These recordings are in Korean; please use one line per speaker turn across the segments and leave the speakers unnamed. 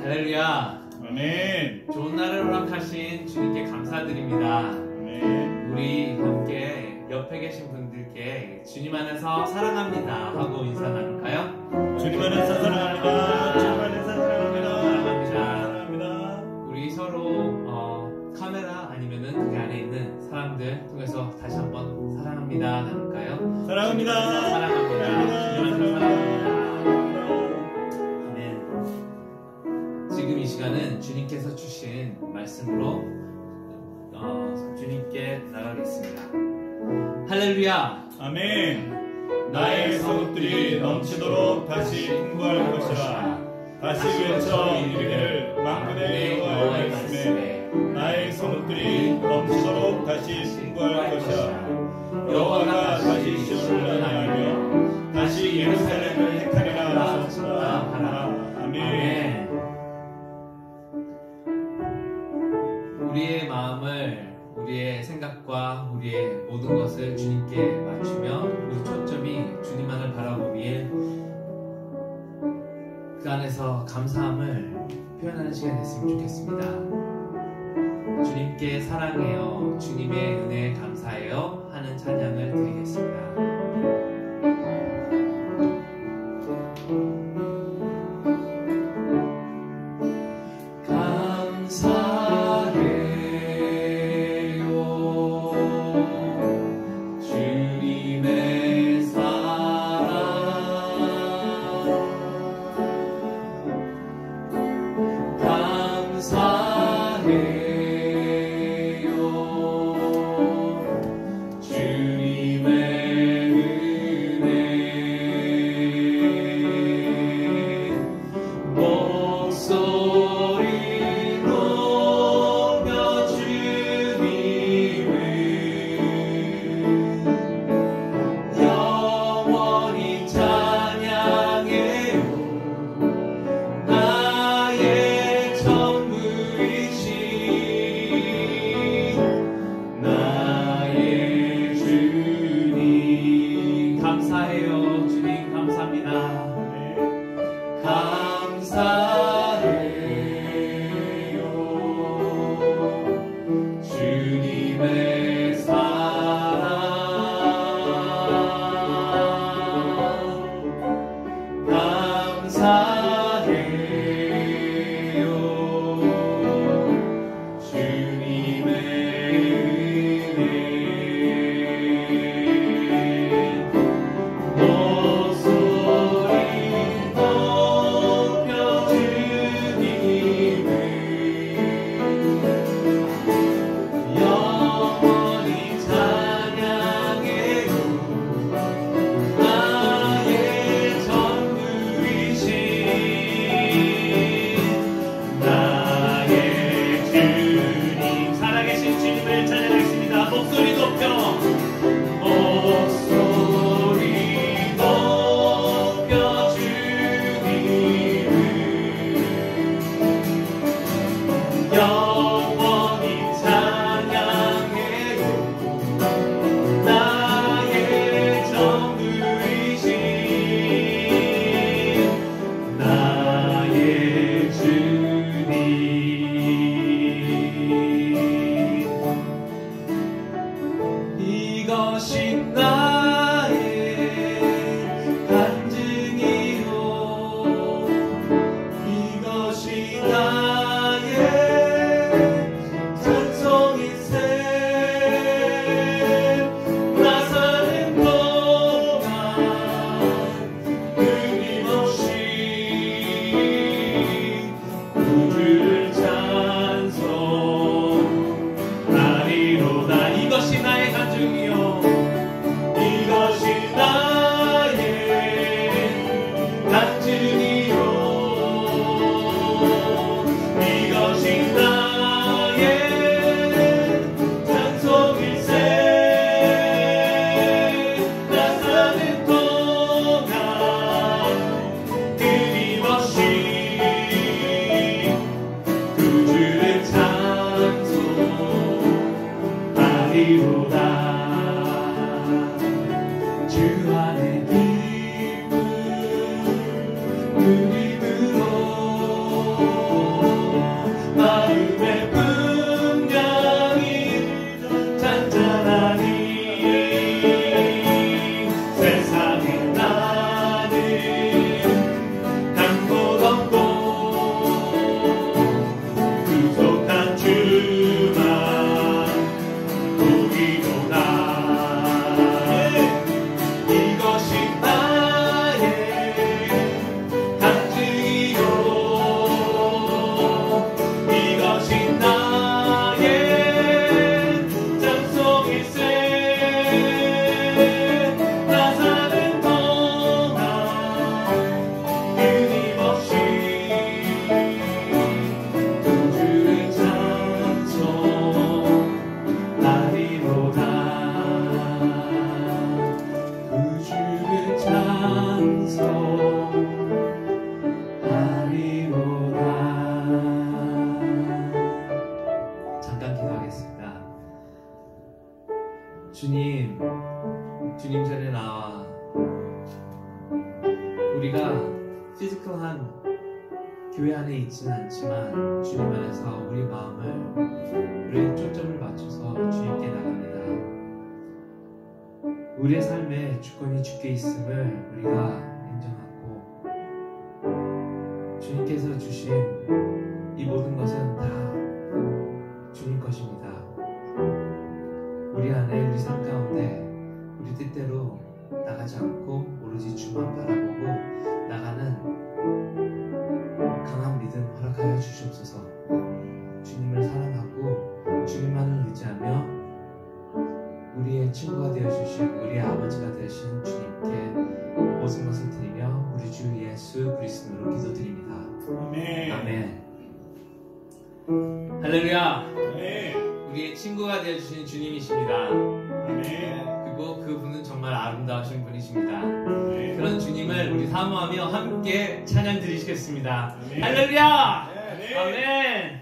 할렐루야.
아멘.
좋은 날을 허락하신 주님께 감사드립니다.
아멘.
우리 함께 옆에 계신 분들께 주님 안에서 사랑합니다 하고 인사 나눌까요?
주님 안에서 사랑합니다. 주님 안에서 사랑합니다.
사랑합니다. 우리 서로 카메라 아니면은 그 안에 있는 사람들 통해서 다시 한번 사랑합니다 나눌까요?
사랑합니다.
사랑합니다. 주님 안에서 사랑합니다. 지금 이 시간은 주님께서 주신 말씀으로 주님께 나가겠습니다. 할렐루야.
아멘. 나의 소득들이 넘치도록 다시 풍부할 것이라. 다시 외쳐 이르기를 만군의 여호와의 말씀에 나의 소득들이 넘치도록 다시 풍부할 것이라. 여호와가 다시 시온을 향하며 다시 예루살렘을 택하리라 하셨다. 아멘.
우리의 마음을, 우리의 생각과 우리의 모든 것을 주님께 맞추며 우리 초점이 주님만을 바라보기에 그 안에서 감사함을 표현하는 시간이 됐으면 좋겠습니다. 주님께 사랑해요, 주님의 은혜에 감사해요 하는 찬양을 드리겠습니다. 주님의 사랑 주 안에 기쁨 누리므로 마음의 분량이 잔잔하니 세상에 나는 간 곳 없고 구속한 주만 보기로다. 이것이 나의 간증이요 이것이 나의 찬송일세. 나 사는 동안 끊임없이 구주를 찬송하리로다. 구주를 찬송하리로다. 잠깐 기도하겠습니다. 주님 전에 나와 우리가 피지컬한 교회 안에 있지는 않지만 주님 안에서 우리 마음을 우리의 초점을 맞춰서 주님께 나갑니다. 우리의 삶에 주권이 주께 있음을 우리가 인정하고 주님께서 주신 이 모든 것은 다 주님 것입니다. 우리 안에 우리 삶 가운데 우리 뜻대로 나가지 않고 오로지 주만 바라보고 나가는 강한 믿음 허락하여 주시옵소서. 주님을 사랑하고 주님만을 의지하며 우리의 친구가 되어주신 우리의 아버지가 되신 주님께 모든 것을 드리며 우리 주 예수 그리스도로 기도드립니다.
아멘.
아멘. 할렐루야.
네.
우리의 친구가 되어주신 주님이십니다.
아멘.
그리고 그분은 정말 아름다우신 분이십니다.
네.
그런 주님을 우리 사모하며 함께 찬양 드리시겠습니다.
아멘.
할렐루야.
네.
아멘.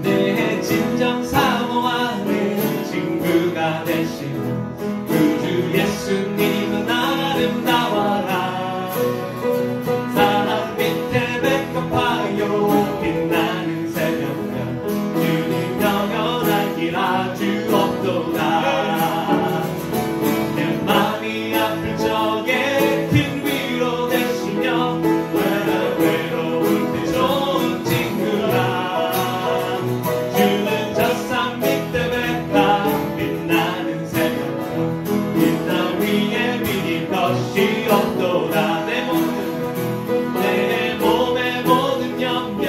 내 진정 사모하는 친구가 되신 구주 예수님은 아름다워라. 사랑 밑에 백합하여 빛나는 새벽별 주님 영원한 길 아주 없도다. 내 맘이 아플 적에 큰 위로 되시며 외로울 때 좋은 친구라. 주는 저 산 밑에 백합 빛나는 새벽별 이 땅 위에 비길 것이 없도다. 내 몸의 모든 염려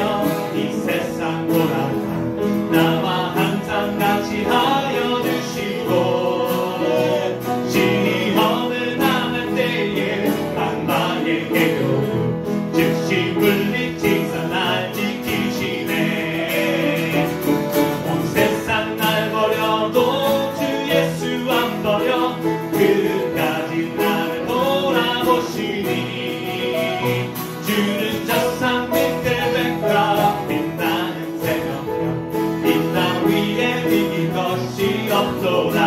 이 세상 보라다 나와 항상 같이 하여 주시고 시험을 당할 때에 악마의 괴로움 즉시 물리치사 날 지키시네. 온 세상 날 버려도 주 예수 안 버려 끝까지 나를 돌아보시니. 주는 저 산 밑에 백합 빛나는 새벽별 이 땅 위에 비길 것이 없도다.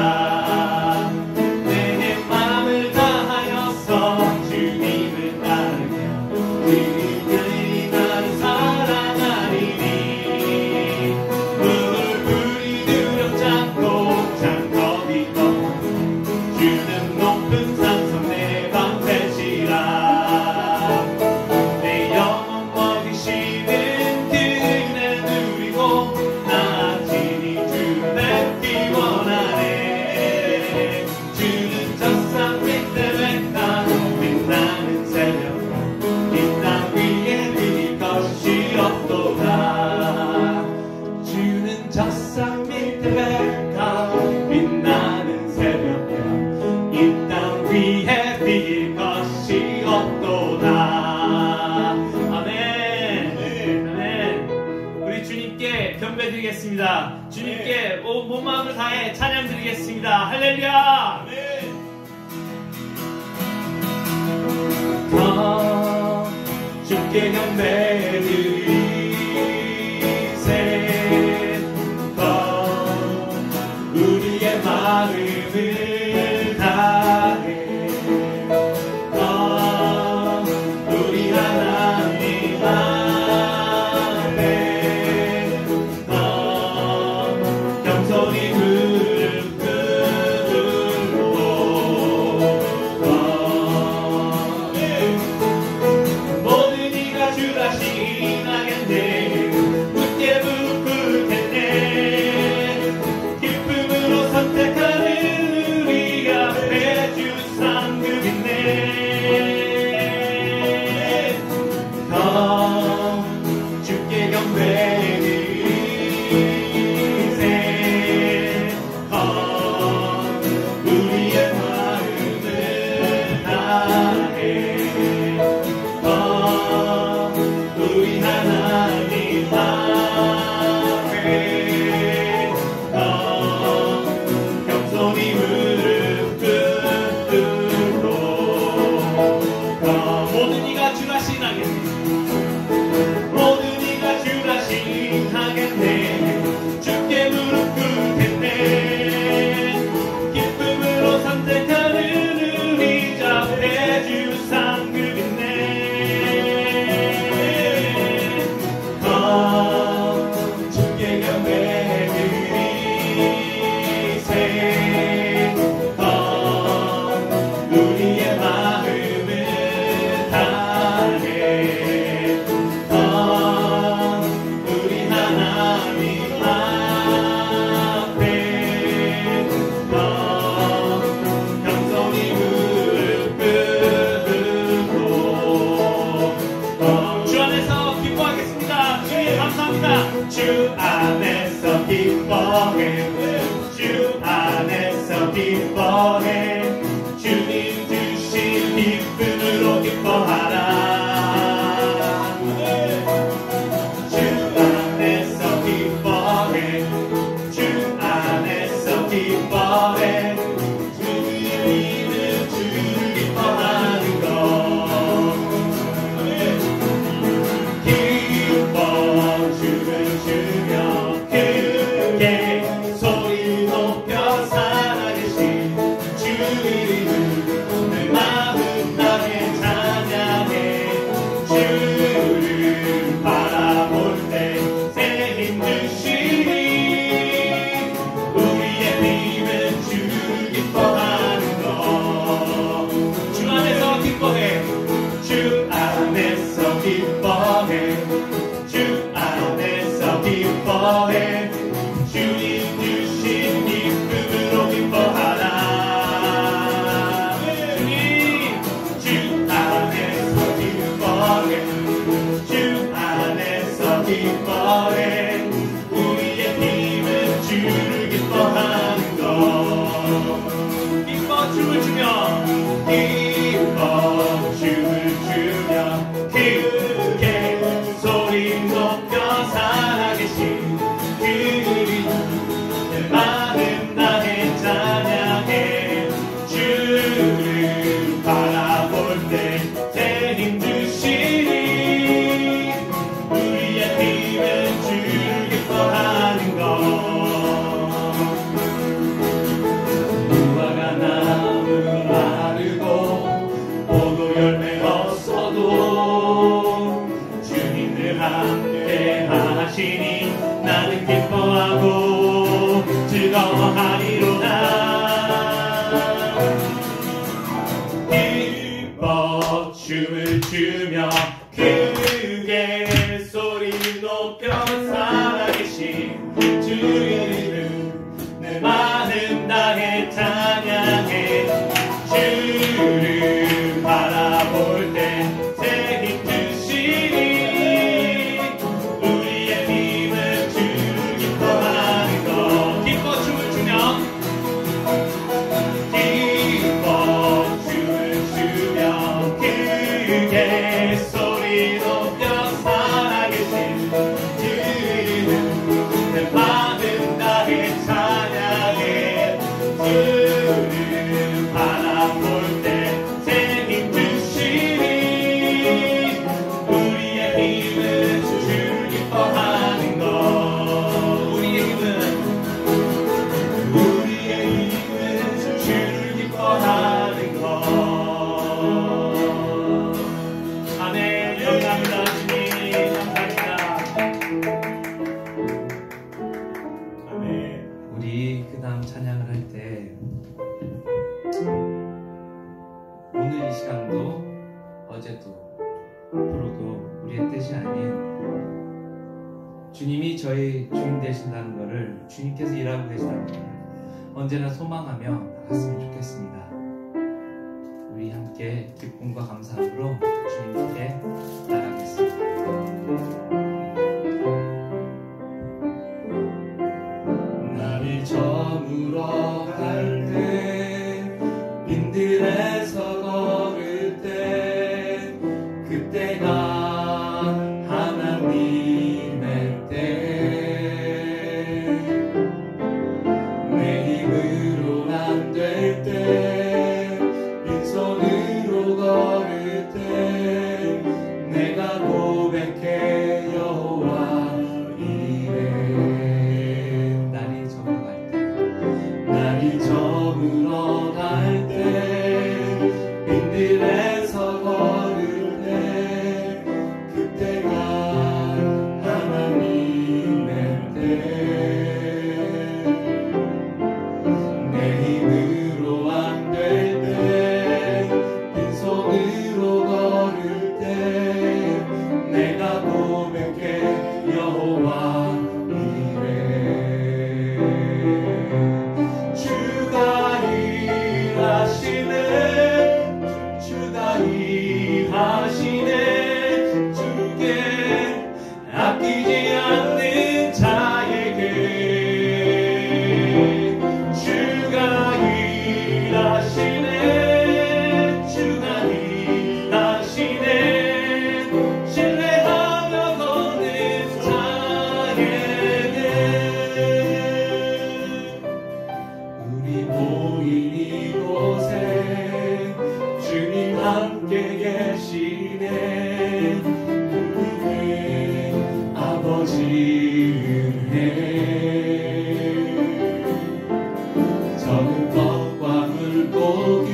내 마음을 다하여서 주님을 따르며 주님이 나를 사랑하리니. 물불이 두렵지 않고 장겁이 떠오르니 주는 높은 산성 내 방패시라. 내 영혼 먹이시는 그 은혜 누리고 나 친히 주를 뵙기 원하네. 주는 저 산 밑에 백합 빛나는 새벽별 이 땅 위에 비길 것이 없도다. 주는 저 산 밑에 백합 빛나는 새벽별 이 땅 위에 비길 것이 없도다. 아멘. 아멘. 우리 주님께 경배드리겠습니다. 주님께 온 마음을 다해 찬양 드리겠습니다. 할렐루야. 주께 경배드리세. 우리
우리의 마음을 다해 우리 하나님 앞에 겸손히 무릎 꿇고 모든 이가 주라 신하겠네 굳게 무릎 꿇을 텐데 기쁨으로 선택하는 우리 앞에 주 상급 있네 주께 경배드리세 우리의 마음을 다해 우리 하나님 앞에 겸손히 무릎 꿇고 모든 이가 주라 신하겠네 모든 이가 주라 신하겠네 주께 무릎 꿇을 텐데 기쁨으로 선택하는 우리 앞에 주 상급 있네 주께 경배드리세 우리의 마음을 다해 우리 하나님 앞에 겸손히 무릎 꿇고 주 안에서 기뻐하겠습니다. 주님 감사합니다. 주 안에서 기뻐해 주 안에서 기뻐해 주님 주신 기쁨으로 기뻐하라 주 안에서 기뻐해 주 안에서 기뻐해 주님은 주를 기뻐하는 것 기뻐 주를 주며 크게 소리 높여 살아계신 주 이름을 내 마음 다해 찬양해 주를 바라볼 때 새 힘 주시니 우리의 힘은 주를 기뻐하는 것 주 안에서 기뻐해 주 안에서 기뻐해 주 안에서 기뻐해 주님 주신 기쁨으로 기뻐하라 주님 주 안에서 기뻐해 주 안에서 기뻐해 우리의 힘은 주를 기뻐하는 것 기뻐 춤을 추며 기뻐 춤을 추며 크게 소리 높여 살아계신 그 이름 내 마음 다해 찬양해 주를 바라볼 때 새 힘 주시니 우리의 힘은 주를 기뻐하는 것 무화과 나무 마르고 포도 열매 없어도 주님들 함께 하시니 나는 기뻐하고 즐거워하리로다 기뻐 춤을 추며 크게 소리 높여 살아계신 주 이름 내 마음 다해 찬양해 주를 바라볼 때 새 힘 주시니 우리의 힘은 주를 기뻐하는 것 기뻐 춤을 추며 기뻐 춤을 추며 크게 소리 높여 살아계신 주 이름 내 마음 다해 찬양해 주를 바라볼 때 새 힘 주시니 우리의 힘은 주를 기뻐하는 것 우리의 힘은
우리 그 다음 찬양을 할 때 오늘 이 시간도 어제도 앞으로도 우리의 뜻이 아닌 주님이 저희 주인 되신다는 것을, 주님께서 일하고 계시다는 것을 언제나 소망하며 나갔으면 좋겠습니다. 우리 함께 기쁨과 감사함으로 주님께 나가겠습니다. 나를 저물어 갈 때, 빈들에서 걸을 때, 그때가 하나님의 때, 내 힘으로 안 될 때, 빈손으로 걸을 때, 내가 고백해 여호와 이래. 날이 저물어갈 때, 날이 저물어갈 때, 빈들에서 걸을 때, 그때가 하나님의 때, 내 힘으로 안 될 때, 빈손으로 걸을 때, 내가 고백해 여호와 이래. 주가 일하시네, 주가 일하시네, 주께 아끼지 않는 자에게. 주가 일하시네, 주가 일하시네, 신뢰하며 걷는 자에게. 우리 모인 이곳에 주님 함께 계시네. 우리의 아버지 은혜, 적은 떡과 물고기,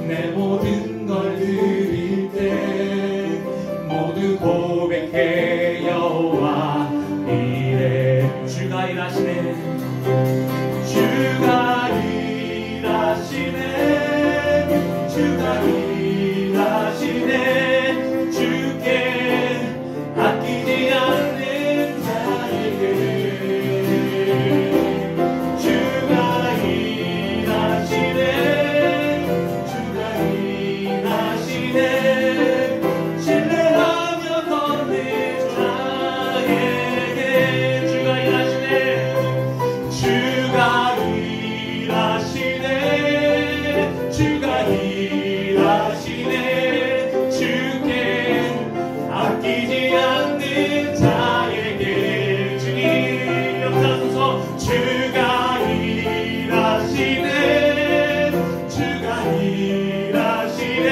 내 모든 걸 드릴 때, 모두 고백해 여호와 이래. 주가 일하시네, 주가 일하시네, 주가 일하시네, 주께 아끼지 않는 자에게. 주가 일하시네, 주가 일하시네, 신뢰하며 걷는 자에게. 주가 일하시네, 주가 일하시네, 주가 일하시네, 주께 아끼지 않는 자에게. 주님 역사하소서. 주가 일하시네, 주가 일하시네,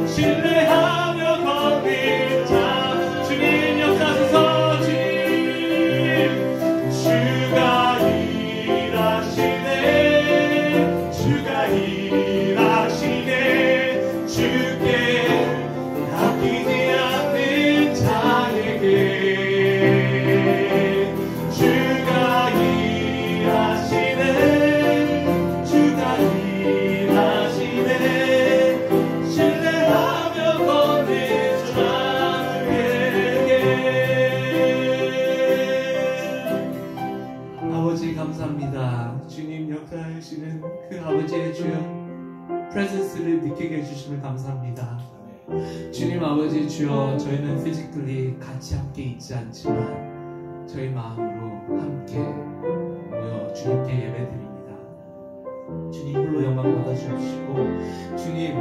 신뢰하며 걷는 자. 주님 역사하소서. 주님, 주가 일하시네, 주가 일하시네, 주께 아끼지 않는 자에게. 주가 일하시네, 주가 일하시네, 신뢰하며 걷는 자에게. 아버지 감사합니다. 주님 역사하시는 그 아버지의 주여 프레젠스를 느끼게 해주심을 감사합니다. 주님 아버지 주여, 저희는 physically 같이 함께 있지 않지만 저희 마음으로 함께 모여 주님께 예배드립니다. 주님 홀로 영광 받아 주옵시고, 주님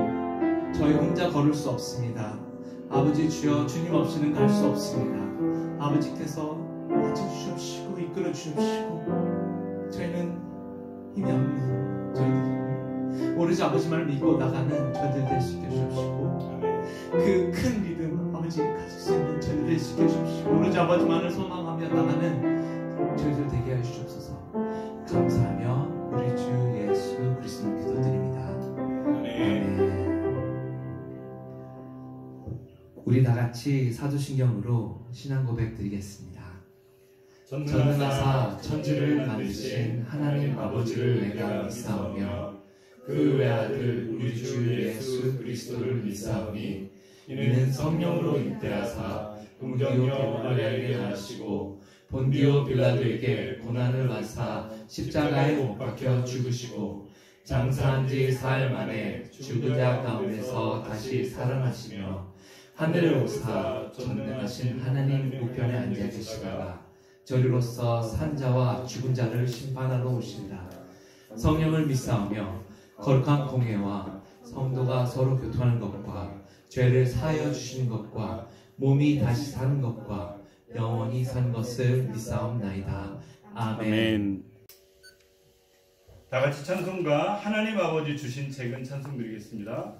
저희 혼자 걸을 수 없습니다. 아버지 주여, 주님 없이는 갈 수 없습니다. 아버지께서 맞춰주시옵시고 이끌어 주옵시고, 저희는 힘이 없는 저희들이 오로지 아버지만을 믿고 나가는 저희들 될 수 있게 해주옵시고, 그 큰 믿음 아버지가 가질 수 있는 저희들 될 수 있게 해주옵시고, 오로지 아버지만을 소망하며 나가는 저희들 되게 해주옵소서. 감사하며 우리 주 예수 그리스도로 기도드립니다. 아멘. 우리 다 같이 사도신경으로 신앙 고백 드리겠습니다. 전능하사 천지를 만드신 하나님 아버지를 내가 믿사오며 그 외아들 우리 주 예수 그리스도를 믿사오니 이는 성령으로 잉태하사 본디오 빌라도에게 알게 하시고 본디오 빌라도에게 고난을 받사 십자가에 못 박혀 죽으시고 장사한 지 사흘 만에 죽은 자 가운데서 다시 살아나시며 하늘을 오사 전능하신 하나님 우편에 앉아 계시다가 저리로서 산 자와 죽은 자를 심판하러 오신다. 성령을 믿사오며 거룩한 공회와 성도가 서로 교통하는 것과 죄를 사하여 주시는 것과 몸이 다시 사는 것과 영원히 산 것을 믿사옵나이다. 아멘.
다 같이 찬송가 하나님 아버지 주신 책은 찬송 드리겠습니다.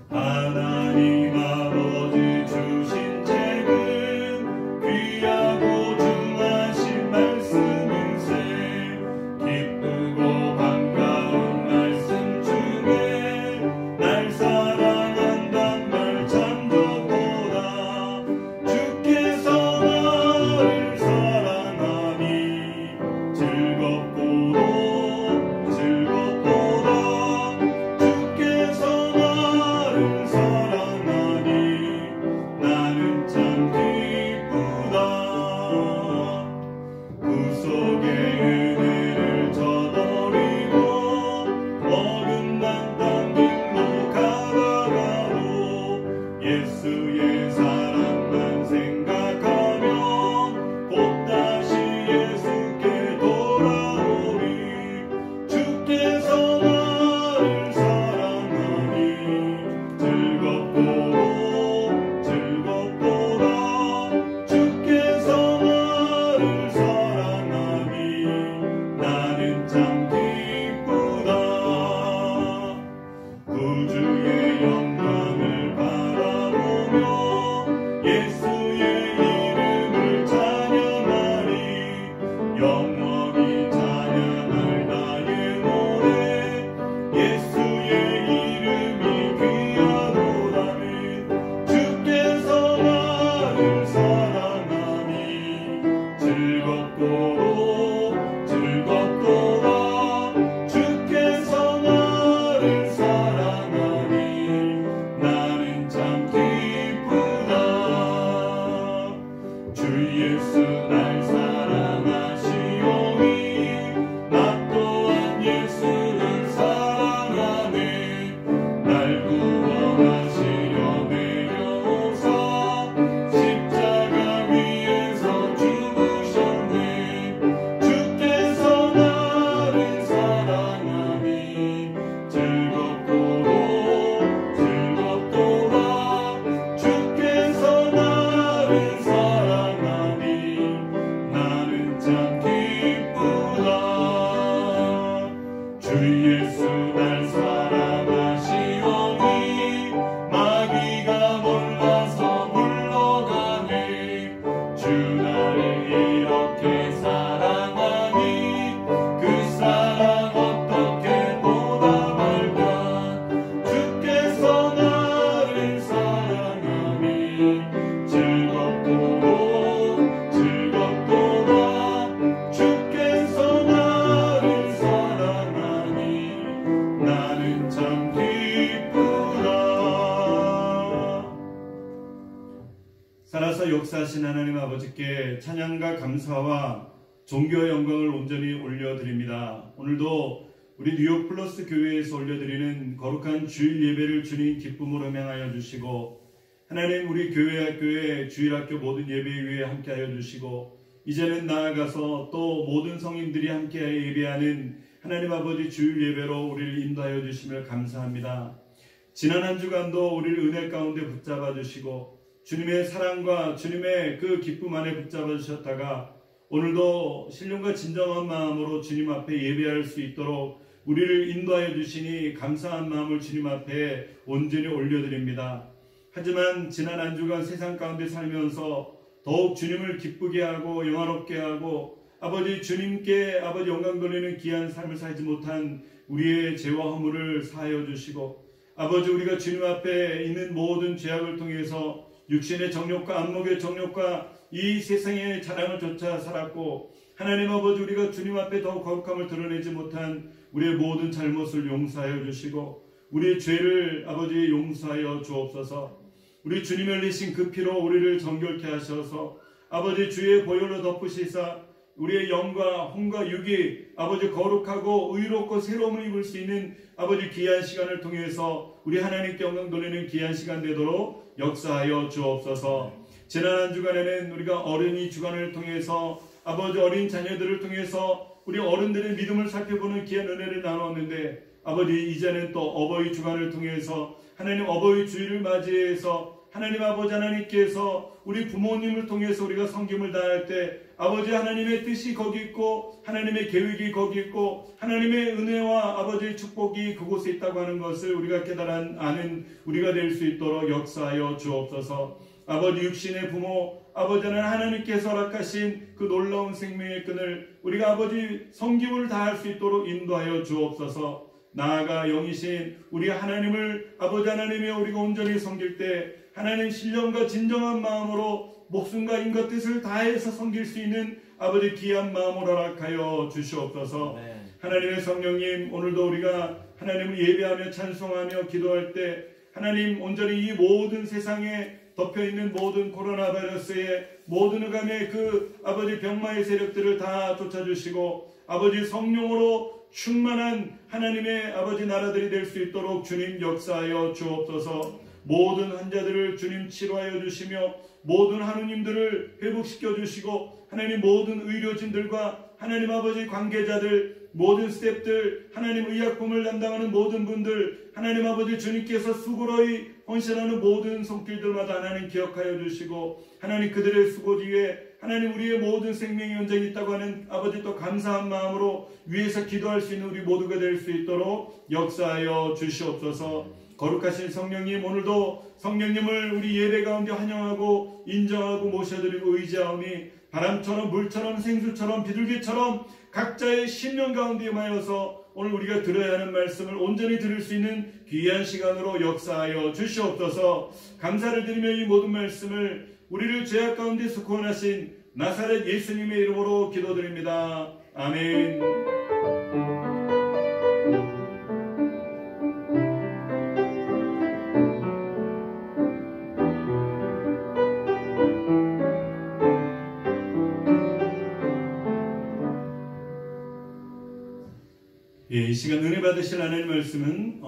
하나님 아버지 주신 책은 귀하고 중하신 말씀일세 기쁘고 반가운 말씀 중에 날 사랑한단 말 참 좋도다 주께서 나를 사랑하니 즐겁고도 주께서 나를 사랑하니 나는 참 기쁘다 구속의 은혜를 저버리고 어긋난 딴 길로 가다가도 예수의 사랑만 생각하면 곧 다시 예수께 돌아오리 주께서 나를 사랑하니 즐겁고다 주께서 나를 사랑하니 나는 참 기쁘다 구주의 영광을 바라보며 예수의 이름을 찬양하리 영원히 찬양할 나의 노래 예수의 이름이 귀하도다네 주께서 나를 사랑하니 즐겁도다 주께서 나를 사랑하니 나는 참 기쁘다 주 예수 날 사랑하시오니 나 또한 예수를 사랑하네 날 구원하시려 내려오사 십자가 위에서 죽으셨네 주께서 나를 사랑하니 즐겁도다 주께서 나를 사랑하니 나는 참 기쁘다 주 예수 날 사랑하시오니 마귀가 몰라서 물러가네 주 나를 이렇게 사랑하니 그 사랑 어떻게 보답할까 주께서 나를 사랑하니 즐겁도다 주께서 나를 사랑하니 나는 참 기쁘다 살아서 역사하신 하나님 아버지께 찬양과 감사와 존귀와 영광을 온전히 올려드립니다. 오늘도 우리 뉴욕 플러스 교회에서 올려드리는 거룩한 주일 예배를 주님 기쁨으로 행하여 주시고 하나님 우리 교회 학교의 주일학교 모든 예배 위에 함께하여 주시고 이제는 나아가서 또 모든 성인들이 함께하여 예배하는 하나님 아버지 주일 예배로 우리를 인도하여 주시며 감사합니다. 지난 한 주간도 우리를 은혜 가운데 붙잡아 주시고 주님의 사랑과 주님의 그 기쁨 안에 붙잡아 주셨다가 오늘도 신령과 진정한 마음으로 주님 앞에 예배할 수 있도록 우리를 인도하여 주시니 감사한 마음을 주님 앞에 온전히 올려드립니다. 하지만 지난 한 주간 세상 가운데 살면서 더욱 주님을 기쁘게 하고 영화롭게 하고 아버지 주님께 아버지 영광 돌리는 귀한 삶을 살지 못한 우리의 죄와 허물을 사하여 주시고 아버지 우리가 주님 앞에 있는 모든 죄악을 통해서 육신의 정욕과 안목의 정욕과 이 세상의 자랑을 쫓아 살았고 하나님 아버지 우리가 주님 앞에 더욱 거룩함을 드러내지 못한 우리의 모든 잘못을 용서하여 주시고 우리의 죄를 아버지 용서하여 주옵소서. 우리 주님이 흘리신 그 피로 우리를 정결케 하셔서 아버지 주의 보혈로 덮으시사 우리의 영과 혼과 육이 아버지 거룩하고 의롭고 새로움을 입을 수 있는 아버지 귀한 시간을 통해서 우리 하나님께 영광 돌리는 귀한 시간 되도록 역사하여 주옵소서. 지난 한 주간에는 우리가 어린이 주간을 통해서 아버지 어린 자녀들을 통해서 우리 어른들의 믿음을 살펴보는 귀한 은혜를 나누었는데 아버지 이제는 또 어버이 주간을 통해서 하나님 어버이 주일을 맞이해서 하나님 아버지 하나님께서 우리 부모님을 통해서 우리가 섬김을 다할 때 아버지 하나님의 뜻이 거기 있고 하나님의 계획이 거기 있고 하나님의 은혜와 아버지의 축복이 그곳에 있다고 하는 것을 우리가 깨달아 아는 우리가 될 수 있도록 역사하여 주옵소서. 아버지 육신의 부모 아버지는 하나님께서 허락하신 그 놀라운 생명의 끈을 우리가 아버지 섬김을 다할 수 있도록 인도하여 주옵소서. 나아가 영이신 우리 하나님을 아버지 하나님의 우리가 온전히 섬길 때 하나님 신령과 진정한 마음으로 목숨과 인과 뜻을 다해서 섬길 수 있는 아버지 귀한 마음을 허락하여 주시옵소서. 네. 하나님의 성령님 오늘도 우리가 하나님을 예배하며 찬송하며 기도할 때 하나님 온전히 이 모든 세상에 덮여있는 모든 코로나 바이러스의 모든 흑암의 그 아버지 병마의 세력들을 다 쫓아주시고 아버지 성령으로 충만한 하나님의 아버지 나라들이 될 수 있도록 주님 역사하여 주옵소서. 모든 환자들을 주님 치료하여 주시며 모든 하느님들을 회복시켜 주시고 하나님 모든 의료진들과 하나님 아버지 관계자들 모든 스태프들 하나님 의약품을 담당하는 모든 분들 하나님 아버지 주님께서 수고로이 헌신하는 모든 손길들마다 하나님 기억하여 주시고 하나님 그들의 수고 뒤에 하나님 우리의 모든 생명이 온전히 있다고 하는 아버지 또 감사한 마음으로 위에서 기도할 수 있는 우리 모두가 될 수 있도록 역사하여 주시옵소서. 거룩하신 성령님 오늘도 성령님을 우리 예배 가운데 환영하고 인정하고 모셔드리고 의지하오니 바람처럼 물처럼 생수처럼 비둘기처럼 각자의 심령 가운데 임하여서 오늘 우리가 들어야 하는 말씀을 온전히 들을 수 있는 귀한 시간으로 역사하여 주시옵소서. 감사를 드리며 이 모든 말씀을 우리를 죄악 가운데서 구원하신 나사렛 예수님의 이름으로 기도드립니다. 아멘. 이 시간 은혜 받으실 하나님 말씀은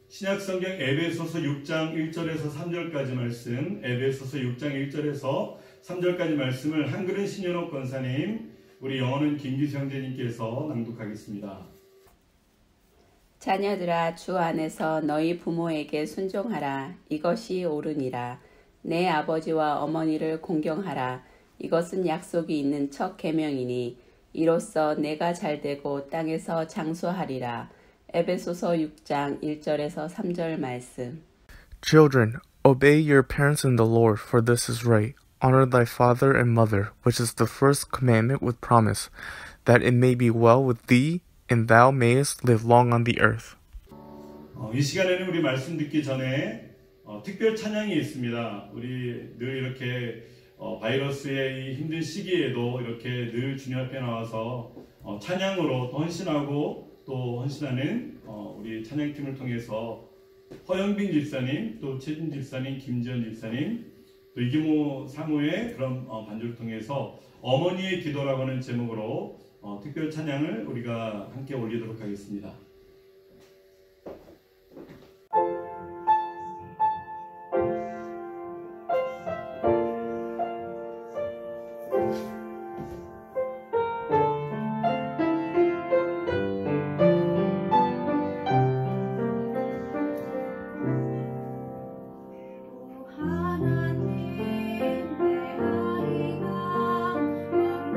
신약성경 에베소서 6장 1절에서 3절까지 말씀, 에베소서 6장 1절에서 3절까지 말씀을 한글은 신현옥 권사님, 우리 영어는 김기수 형제님께서 낭독하겠습니다.
자녀들아 주 안에서 너희 부모에게 순종하라. 이것이 옳으니라. 내 아버지와 어머니를 공경하라. 이것은 약속이 있는 첫 계명이니 이로써 내가 잘되고 땅에서 장수하리라. 에베소서 6장 1절에서 3절 말씀.
Children, obey your parents in the Lord, for this is right. Honor thy father and mother, which is the first commandment with promise, that it may be well with thee, and thou mayest live long on the earth.
이 시간에는 우리 말씀 듣기 전에 특별 찬양이 있습니다. 우리 늘 이렇게 바이러스의 이 힘든 시기에도 이렇게 늘 주님 앞에 나와서 찬양으로 또 헌신하고 또 헌신하는 우리 찬양팀을 통해서 허영빈 집사님, 또 최진 집사님, 김지연 집사님, 또 이기모 사모의 그런 반주를 통해서 어머니의 기도라고 하는 제목으로 특별 찬양을 우리가 함께 올리도록 하겠습니다.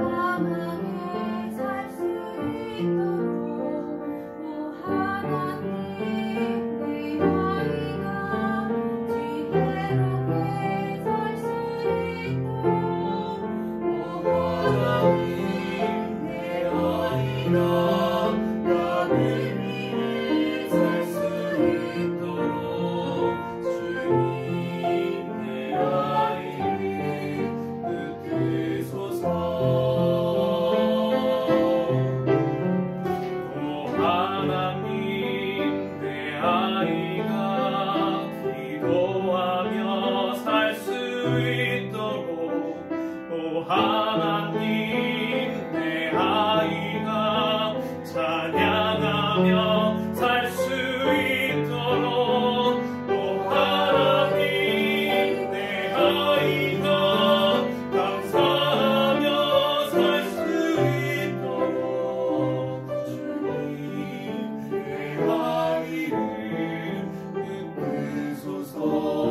건강하게 살 수 있도록
하나님 내 아이가 찬양하며 살 수 있도록 또 하나님 내 아이가 감사하며 살 수 있도록 주님 내 아이를 이끄소서.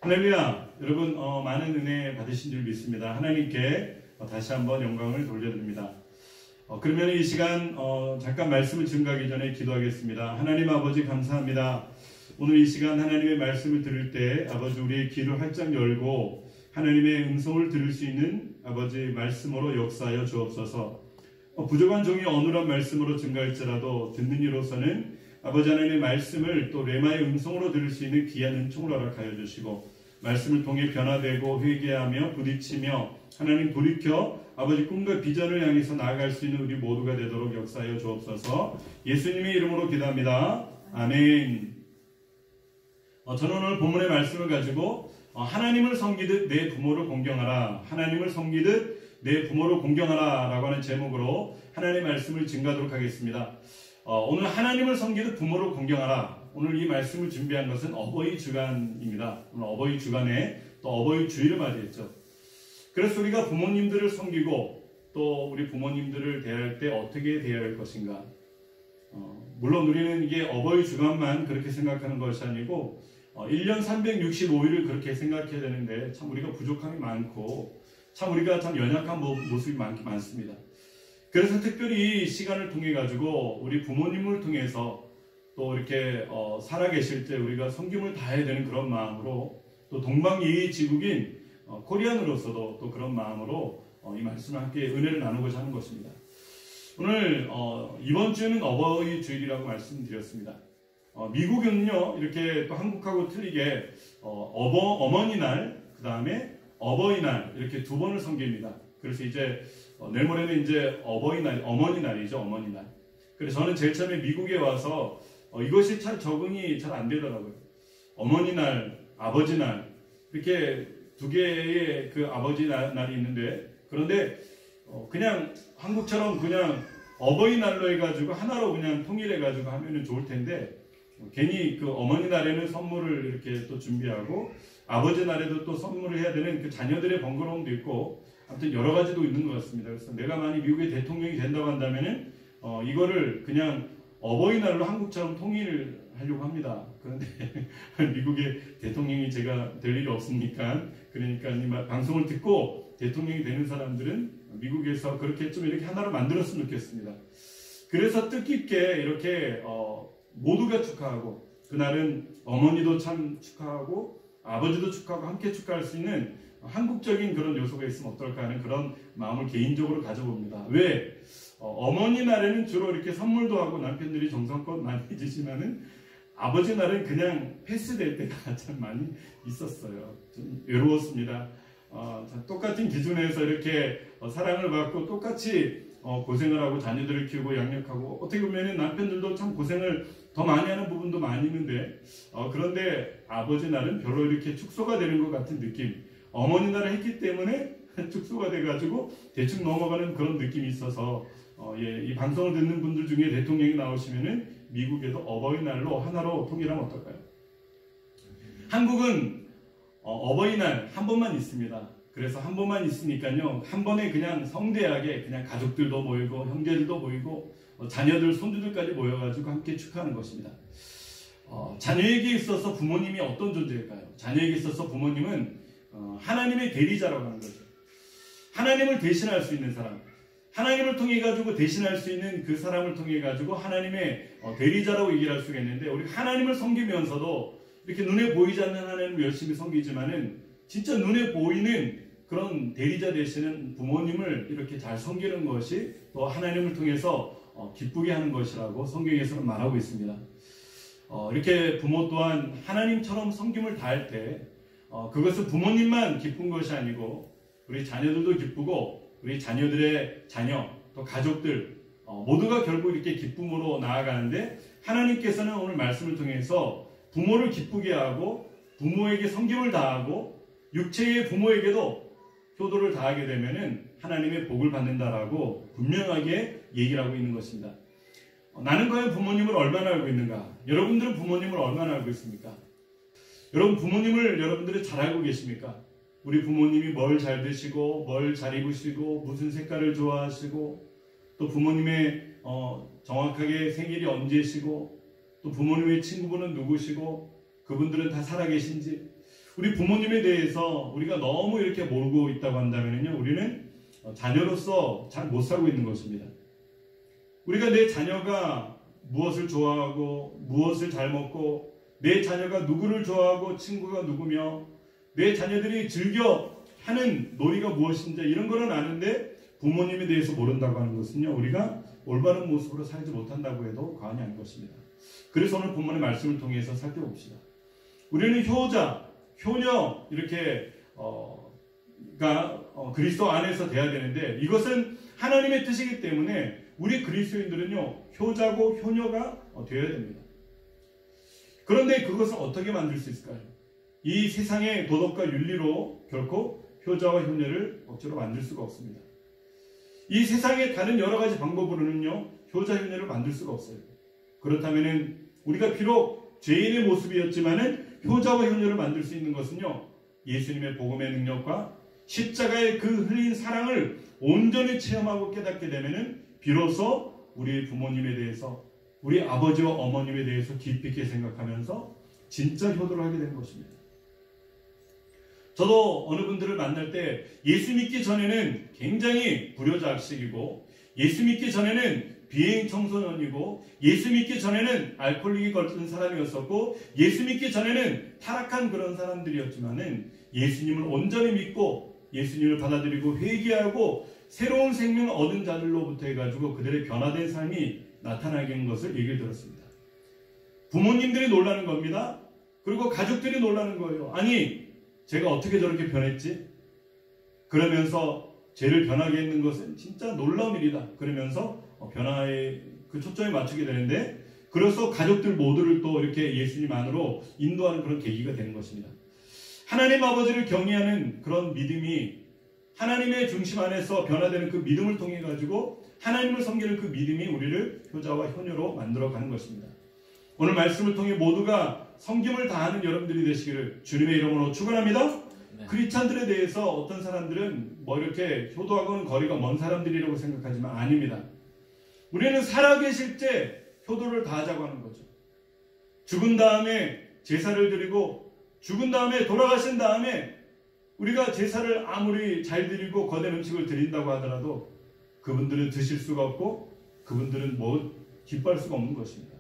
할렐루야. 여러분 많은 은혜 받으신 줄 믿습니다. 하나님께 다시 한번 영광을 돌려드립니다. 그러면 이 시간 잠깐 말씀을 증거하기 전에 기도하겠습니다. 하나님 아버지 감사합니다. 오늘 이 시간 하나님의 말씀을 들을 때 아버지 우리의 귀를 활짝 열고 하나님의 음성을 들을 수 있는 아버지 말씀으로 역사하여 주옵소서. 부족한 종이 어눌한 말씀으로 증거할지라도 듣는 이로서는 아버지 하나님의 말씀을 또 레마의 음성으로 들을 수 있는 귀한 은총을 허락하여 주시고 말씀을 통해 변화되고 회개하며 부딪히며 하나님 돌이켜 아버지 꿈과 비전을 향해서 나아갈 수 있는 우리 모두가 되도록 역사하여 주옵소서. 예수님의 이름으로 기도합니다. 아멘. 저는 오늘 본문의 말씀을 가지고 하나님을 섬기듯 내 부모를 공경하라, 하나님을 섬기듯 내 부모를 공경하라 라고 하는 제목으로 하나님의 말씀을 증거하도록 하겠습니다. 오늘 하나님을 섬기듯 부모를 공경하라. 오늘 이 말씀을 준비한 것은 어버이 주간입니다. 오늘 어버이 주간에 또 어버이 주일을 맞이했죠. 그래서 우리가 부모님들을 섬기고 또 우리 부모님들을 대할 때 어떻게 대해야 할 것인가. 물론 우리는 이게 어버이 주간만 그렇게 생각하는 것이 아니고 1년 365일을 그렇게 생각해야 되는데 참 우리가 부족함이 많고 참 우리가 참 연약한 모습이 많습니다. 그래서 특별히 이 시간을 통해 가지고 우리 부모님을 통해서 또 이렇게 살아계실 때 우리가 섬김을 다해야 되는 그런 마음으로 또 동방예의지국인 코리안으로서도 또 그런 마음으로 이 말씀을 함께 은혜를 나누고자 하는 것입니다. 오늘 이번 주는 어버이 주일이라고 말씀드렸습니다. 미국은요 이렇게 또 한국하고 틀리게 어머니날 그 다음에 어버이날 이렇게 두 번을 섬깁니다. 그래서 이제 내일 모레는 이제 어머니날이죠. 어머니날. 그래서 저는 제일 처음에 미국에 와서 이것이 잘 적응이 잘 안 되더라고요. 어머니날, 아버지날 이렇게 두 개의 그 아버지 날이 있는데 그런데 그냥 한국처럼 그냥 어버이날로 해가지고 하나로 그냥 통일해가지고 하면은 좋을 텐데 괜히 그 어머니날에는 선물을 이렇게 또 준비하고 아버지 날에도 또 선물을 해야 되는 그 자녀들의 번거로움도 있고 아무튼 여러 가지도 있는 것 같습니다. 그래서 내가 만약 미국의 대통령이 된다고 한다면은 이거를 그냥 어버이날로 한국처럼 통일을 하려고 합니다. 그런데 미국의 대통령이 제가 될 일이 없으니까 그러니까 이 방송을 듣고 대통령이 되는 사람들은 미국에서 그렇게 좀 이렇게 하나로 만들었으면 좋겠습니다. 그래서 뜻깊게 이렇게 모두가 축하하고 그날은 어머니도 참 축하하고 아버지도 축하하고 함께 축하할 수 있는 한국적인 그런 요소가 있으면 어떨까 하는 그런 마음을 개인적으로 가져봅니다. 왜? 어머니 날에는 주로 이렇게 선물도 하고 남편들이 정성껏 많이 해주시면은 아버지 날은 그냥 패스될 때가 참 많이 있었어요. 좀 외로웠습니다. 똑같은 기준에서 이렇게 사랑을 받고 똑같이 고생을 하고 자녀들을 키우고 양육하고 어떻게 보면 남편들도 참 고생을 더 많이 하는 부분도 많이 있는데 그런데 아버지 날은 별로 이렇게 축소가 되는 것 같은 느낌, 어머니 날을 했기 때문에 축소가 돼가지고 대충 넘어가는 그런 느낌이 있어서 이 방송을 듣는 분들 중에 대통령이 나오시면은 미국에도 어버이날로 하나로 통일하면 어떨까요? 한국은 어버이날 한 번만 있습니다. 그래서 한 번만 있으니까요, 한 번에 그냥 성대하게 그냥 가족들도 모이고 형제들도 모이고 자녀들 손주들까지 모여가지고 함께 축하하는 것입니다. 자녀에게 있어서 부모님이 어떤 존재일까요? 자녀에게 있어서 부모님은 하나님의 대리자라고 하는 거죠. 하나님을 대신할 수 있는 사람, 하나님을 통해 가지고 대신할 수 있는 그 사람을 통해 가지고 하나님의 대리자라고 얘기를 할 수가 있는데, 우리 하나님을 섬기면서도 이렇게 눈에 보이지 않는 하나님을 열심히 섬기지만은 진짜 눈에 보이는 그런 대리자 되시는 부모님을 이렇게 잘 섬기는 것이 또 하나님을 통해서 기쁘게 하는 것이라고 성경에서는 말하고 있습니다. 이렇게 부모 또한 하나님처럼 섬김을 다할 때 그것은 부모님만 기쁜 것이 아니고 우리 자녀들도 기쁘고 우리 자녀들의 자녀 또 가족들 모두가 결국 이렇게 기쁨으로 나아가는데, 하나님께서는 오늘 말씀을 통해서 부모를 기쁘게 하고 부모에게 섬김을 다하고 육체의 부모에게도 효도를 다하게 되면은 하나님의 복을 받는다라고 분명하게 얘기를 하고 있는 것입니다. 나는 과연 부모님을 얼마나 알고 있는가? 여러분들은 부모님을 얼마나 알고 있습니까? 여러분 부모님을 여러분들이 잘 알고 계십니까? 우리 부모님이 뭘 잘 드시고 뭘 잘 입으시고 무슨 색깔을 좋아하시고 또 부모님의 정확하게 생일이 언제시고 또 부모님의 친구분은 누구시고 그분들은 다 살아계신지, 우리 부모님에 대해서 우리가 너무 이렇게 모르고 있다고 한다면요, 우리는 자녀로서 잘 못 살고 있는 것입니다. 우리가 내 자녀가 무엇을 좋아하고 무엇을 잘 먹고 내 자녀가 누구를 좋아하고 친구가 누구며 내 자녀들이 즐겨 하는 놀이가 무엇인지 이런 거는 아는데 부모님에 대해서 모른다고 하는 것은요, 우리가 올바른 모습으로 살지 못한다고 해도 과언이 아닌 것입니다. 그래서 오늘 본문의 말씀을 통해서 살펴봅시다. 우리는 효자, 효녀 이렇게 그리스도 안에서 돼야 되는데, 이것은 하나님의 뜻이기 때문에 우리 그리스도인들은요 효자고 효녀가 되어야 됩니다. 그런데 그것을 어떻게 만들 수 있을까요? 이 세상의 도덕과 윤리로 결코 효자와 효녀를 억지로 만들 수가 없습니다. 이 세상의 다른 여러 가지 방법으로는요 효자 효녀를 만들 수가 없어요. 그렇다면은 우리가 비록 죄인의 모습이었지만은 효자와 효녀를 만들 수 있는 것은요, 예수님의 복음의 능력과 십자가의 그 흘린 사랑을 온전히 체험하고 깨닫게 되면은 비로소 우리 부모님에 대해서, 우리 아버지와 어머님에 대해서 깊이 있게 생각하면서 진짜 효도를 하게 되는 것입니다. 저도 어느 분들을 만날 때 예수 믿기 전에는 굉장히 불효자식이고, 예수 믿기 전에는 비행 청소년이고, 예수 믿기 전에는 알코올릭이 걸린 사람이었었고, 예수 믿기 전에는 타락한 그런 사람들이었지만은 예수님을 온전히 믿고 예수님을 받아들이고 회개하고 새로운 생명을 얻은 자들로부터 해가지고 그들의 변화된 삶이 나타나게 한 것을 얘기를 들었습니다. 부모님들이 놀라는 겁니다. 그리고 가족들이 놀라는 거예요. 아니, 제가 어떻게 저렇게 변했지? 그러면서 죄를 변하게 했는 것은 진짜 놀라운 일이다. 그러면서 변화에 그 초점에 맞추게 되는데, 그래서 가족들 모두를 또 이렇게 예수님 안으로 인도하는 그런 계기가 되는 것입니다. 하나님 아버지를 경외하는 그런 믿음이, 하나님의 중심 안에서 변화되는 그 믿음을 통해 가지고 하나님을 섬기는 그 믿음이 우리를 효자와 효녀로 만들어가는 것입니다. 오늘 말씀을 통해 모두가 섬김을 다하는 여러분들이 되시기를 주님의 이름으로 축원합니다.
네.
크리스찬들에 대해서 어떤 사람들은 뭐 이렇게 효도하고는 거리가 먼 사람들이라고 생각하지만 아닙니다. 우리는 살아계실 때 효도를 다하자고 하는 거죠. 죽은 다음에 제사를 드리고 죽은 다음에 돌아가신 다음에 우리가 제사를 아무리 잘 드리고 거대 음식을 드린다고 하더라도 그분들은 드실 수가 없고 그분들은 기뻐할 수가 없는 것입니다.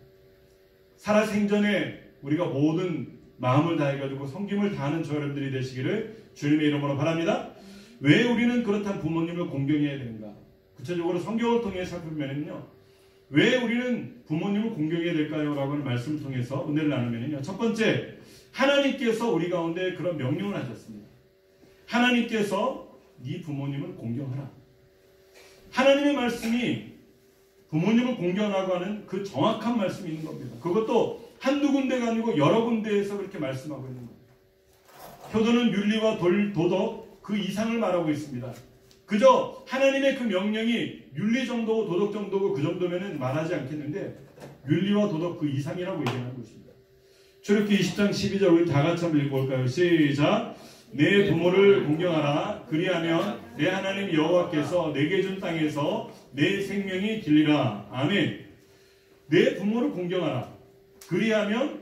살아생전에 우리가 모든 마음을 다해가지고 섬김을 다하는 저 여러분들이 되시기를 주님의 이름으로 바랍니다. 왜 우리는 그렇다면 부모님을 공경해야 되는가? 구체적으로 성경을 통해 살펴보면요, 왜 우리는 부모님을 공경해야 될까요? 라고 하는 말씀을 통해서 은혜를 나누면요. 첫 번째, 하나님께서 우리 가운데 그런 명령을 하셨습니다. 하나님께서 네 부모님을 공경하라. 하나님의 말씀이 부모님을 공경하라고 하는 그 정확한 말씀이 있는 겁니다. 그것도 한두 군데가 아니고 여러 군데에서 그렇게 말씀하고 있는 겁니다. 효도는 윤리와 도덕 그 이상을 말하고 있습니다. 그저 하나님의 그 명령이 윤리 정도고 도덕 정도고 그 정도면은 말하지 않겠는데 윤리와 도덕 그 이상이라고 얘기하는 것입니다. 출애굽기 20장 12절 우리 다 같이 한번 읽어볼까요? 시작. 내 부모를 공경하라. 그리하면 내 하나님 여호와께서 내게 준 땅에서 내 생명이 길리라. 아멘. 내 부모를 공경하라. 그리하면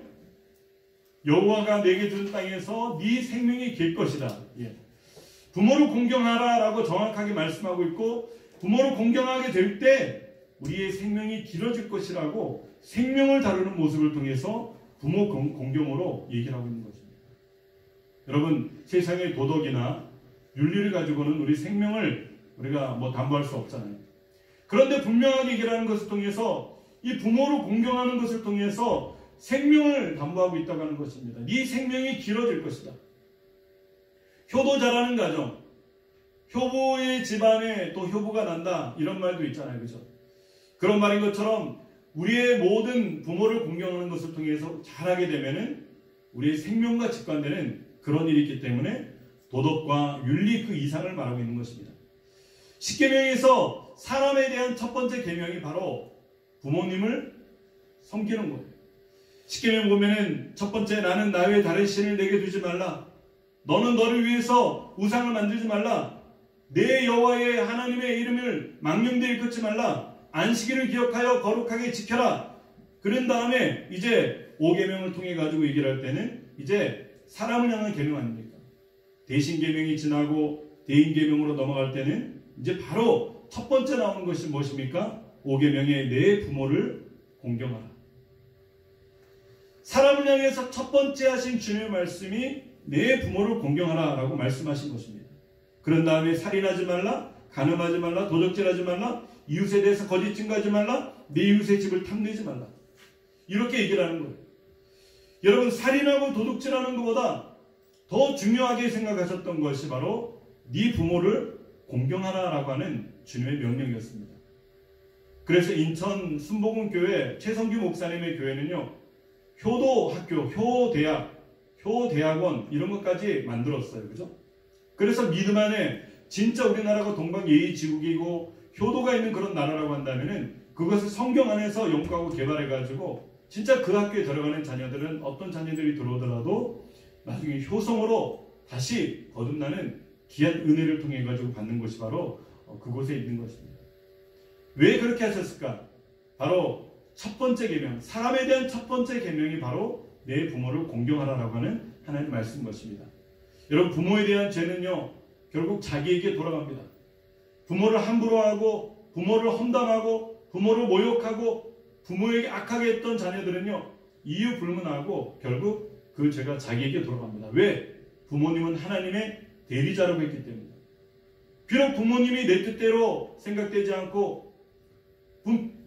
여호와가 내게 준 땅에서 네 생명이 길 것이다. 예. 부모를 공경하라라고 정확하게 말씀하고 있고 부모를 공경하게 될 때 우리의 생명이 길어질 것이라고 생명을 다루는 모습을 통해서 부모 공경으로 얘기를 하고 있는 것입니다. 여러분 세상의 도덕이나 윤리를 가지고는 우리 생명을 우리가 담보할 수 없잖아요. 그런데 분명하게 얘기를 하는 것을 통해서 이 부모를 공경하는 것을 통해서 생명을 담보하고 있다고 하는 것입니다. 네 생명이 길어질 것이다. 효도 잘하는 가정, 효부의 집안에 또 효부가 난다 이런 말도 있잖아요. 그죠? 그런 말인 것처럼 우리의 모든 부모를 공경하는 것을 통해서 잘하게 되면은 우리의 생명과 직관되는 그런 일이 있기 때문에 도덕과 윤리 그 이상을 말하고 있는 것입니다. 십계명에서 사람에 대한 첫 번째 계명이 바로 부모님을 섬기는 거예요. 십계명 보면은 첫 번째 나는 나 외에 다른 신을 내게 두지 말라. 너는 너를 위해서 우상을 만들지 말라. 내 여호와의 하나님의 이름을 망령되이 일컫지 말라. 안식일을 기억하여 거룩하게 지켜라. 그런 다음에 이제 5계명을 통해 가지고 얘기를 할 때는 이제 사람을 향한 계명 아닙니까? 대신 계명이 지나고 대인 계명으로 넘어갈 때는 이제 바로 첫 번째 나오는 것이 무엇입니까? 5계명의 내 부모를 공경하라. 사람을 향해서 첫 번째 하신 주님의 말씀이 내 부모를 공경하라 라고 말씀하신 것입니다. 그런 다음에 살인하지 말라, 간음하지 말라, 도적질하지 말라, 이웃에 대해서 거짓 증거하지 말라, 내 이웃의 집을 탐내지 말라. 이렇게 얘기를 하는 거예요. 여러분 살인하고 도둑질하는 것보다 더 중요하게 생각하셨던 것이 바로 네 부모를 공경하라라고 하는 주님의 명령이었습니다. 그래서 인천 순복음교회 최성규 목사님의 교회는요. 효도학교, 효대학, 효대학원 이런 것까지 만들었어요. 그죠? 그래서 믿음 안에 진짜 우리나라가 동방예의지국이고 효도가 있는 그런 나라라고 한다면은 그것을 성경 안에서 연구하고 개발해가지고 진짜 그 학교에 들어가는 자녀들은 어떤 자녀들이 들어오더라도 나중에 효성으로 다시 거듭나는 귀한 은혜를 통해 가지고 받는 것이 바로 그곳에 있는 것입니다. 왜 그렇게 하셨을까? 바로 첫 번째 계명, 사람에 대한 첫 번째 계명이 바로 내 부모를 공경하라라고 하는 하나님의 말씀인 것입니다. 여러분 부모에 대한 죄는요 결국 자기에게 돌아갑니다. 부모를 함부로 하고 부모를 험담하고 부모를 모욕하고 부모에게 악하게 했던 자녀들은요 이유 불문하고 결국 그 죄가 자기에게 돌아갑니다. 왜? 부모님은 하나님의 대리자라고 했기 때문에. 비록 부모님이 내 뜻대로 생각되지 않고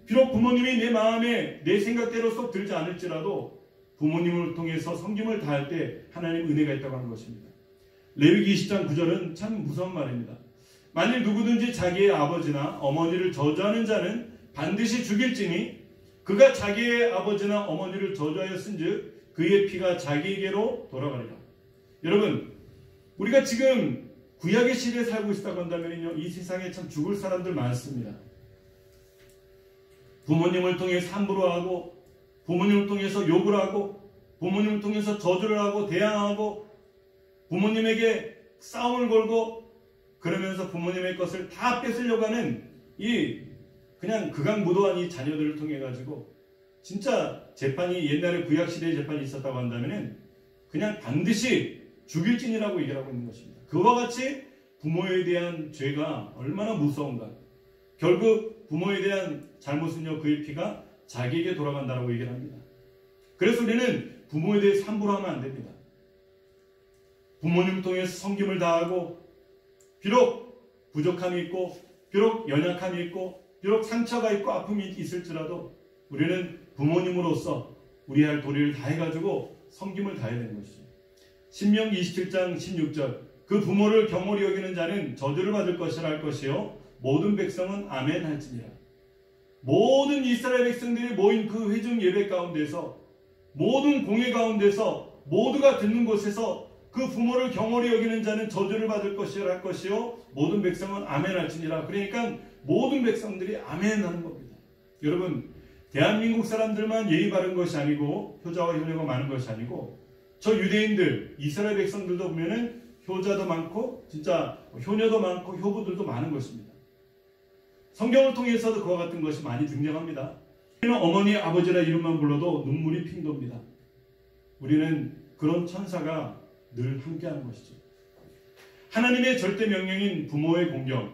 비록 부모님이 내 마음에 내 생각대로 쏙 들지 않을지라도 부모님을 통해서 섬김을 다할 때 하나님의 은혜가 있다고 하는 것입니다. 레위기 20장 9절은 참 무서운 말입니다. 만일 누구든지 자기의 아버지나 어머니를 저주하는 자는 반드시 죽일지니 그가 자기의 아버지나 어머니를 저주하였은즉 그의 피가 자기에게로 돌아가리라. 여러분 우리가 지금 구약의 시대에 살고 있다고 한다면요 이 세상에 참 죽을 사람들 많습니다. 부모님을 통해 함부로 하고 부모님을 통해서 욕을 하고 부모님을 통해서 저주를 하고 대항하고 부모님에게 싸움을 걸고 그러면서 부모님의 것을 다 뺏으려고 하는 이 그냥 극악무도한 이 자녀들을 통해 가지고 진짜 재판이 옛날에 구약시대에 재판이 있었다고 한다면 그냥 반드시 죽일진이라고 얘기를 하고 있는 것입니다. 그와 같이 부모에 대한 죄가 얼마나 무서운가. 결국 부모에 대한 잘못은요 그의 피가 자기에게 돌아간다라고 얘기를 합니다. 그래서 우리는 부모에 대해 함부로 하면 안 됩니다. 부모님 통해서 섬김을 다하고 비록 부족함이 있고 비록 연약함이 있고 비록 상처가 있고 아픔이 있을지라도 우리는 부모님으로서 우리 할 도리를 다해가지고 섬김을 다해야 되는 것이죠. 신명기 27장 16절 그 부모를 경홀히 여기는 자는 저주를 받을 것이라 할 것이요 모든 백성은 아멘 할지니라. 모든 이스라엘 백성들이 모인 그 회중 예배 가운데서 모든 공회 가운데서 모두가 듣는 곳에서 그 부모를 경홀히 여기는 자는 저주를 받을 것이라 할 것이요 모든 백성은 아멘 할지니라. 그러니까 모든 백성들이 아멘 하는 겁니다. 여러분 대한민국 사람들만 예의 바른 것이 아니고 효자와 효녀가 많은 것이 아니고 저 유대인들 이스라엘 백성들도 보면은 효자도 많고 진짜 효녀도 많고 효부들도 많은 것입니다. 성경을 통해서도 그와 같은 것이 많이 등장합니다. 우리는 어머니 아버지라 이름만 불러도 눈물이 핑 돕니다. 우리는 그런 천사가 늘 함께하는 것이죠. 하나님의 절대 명령인 부모의 공경.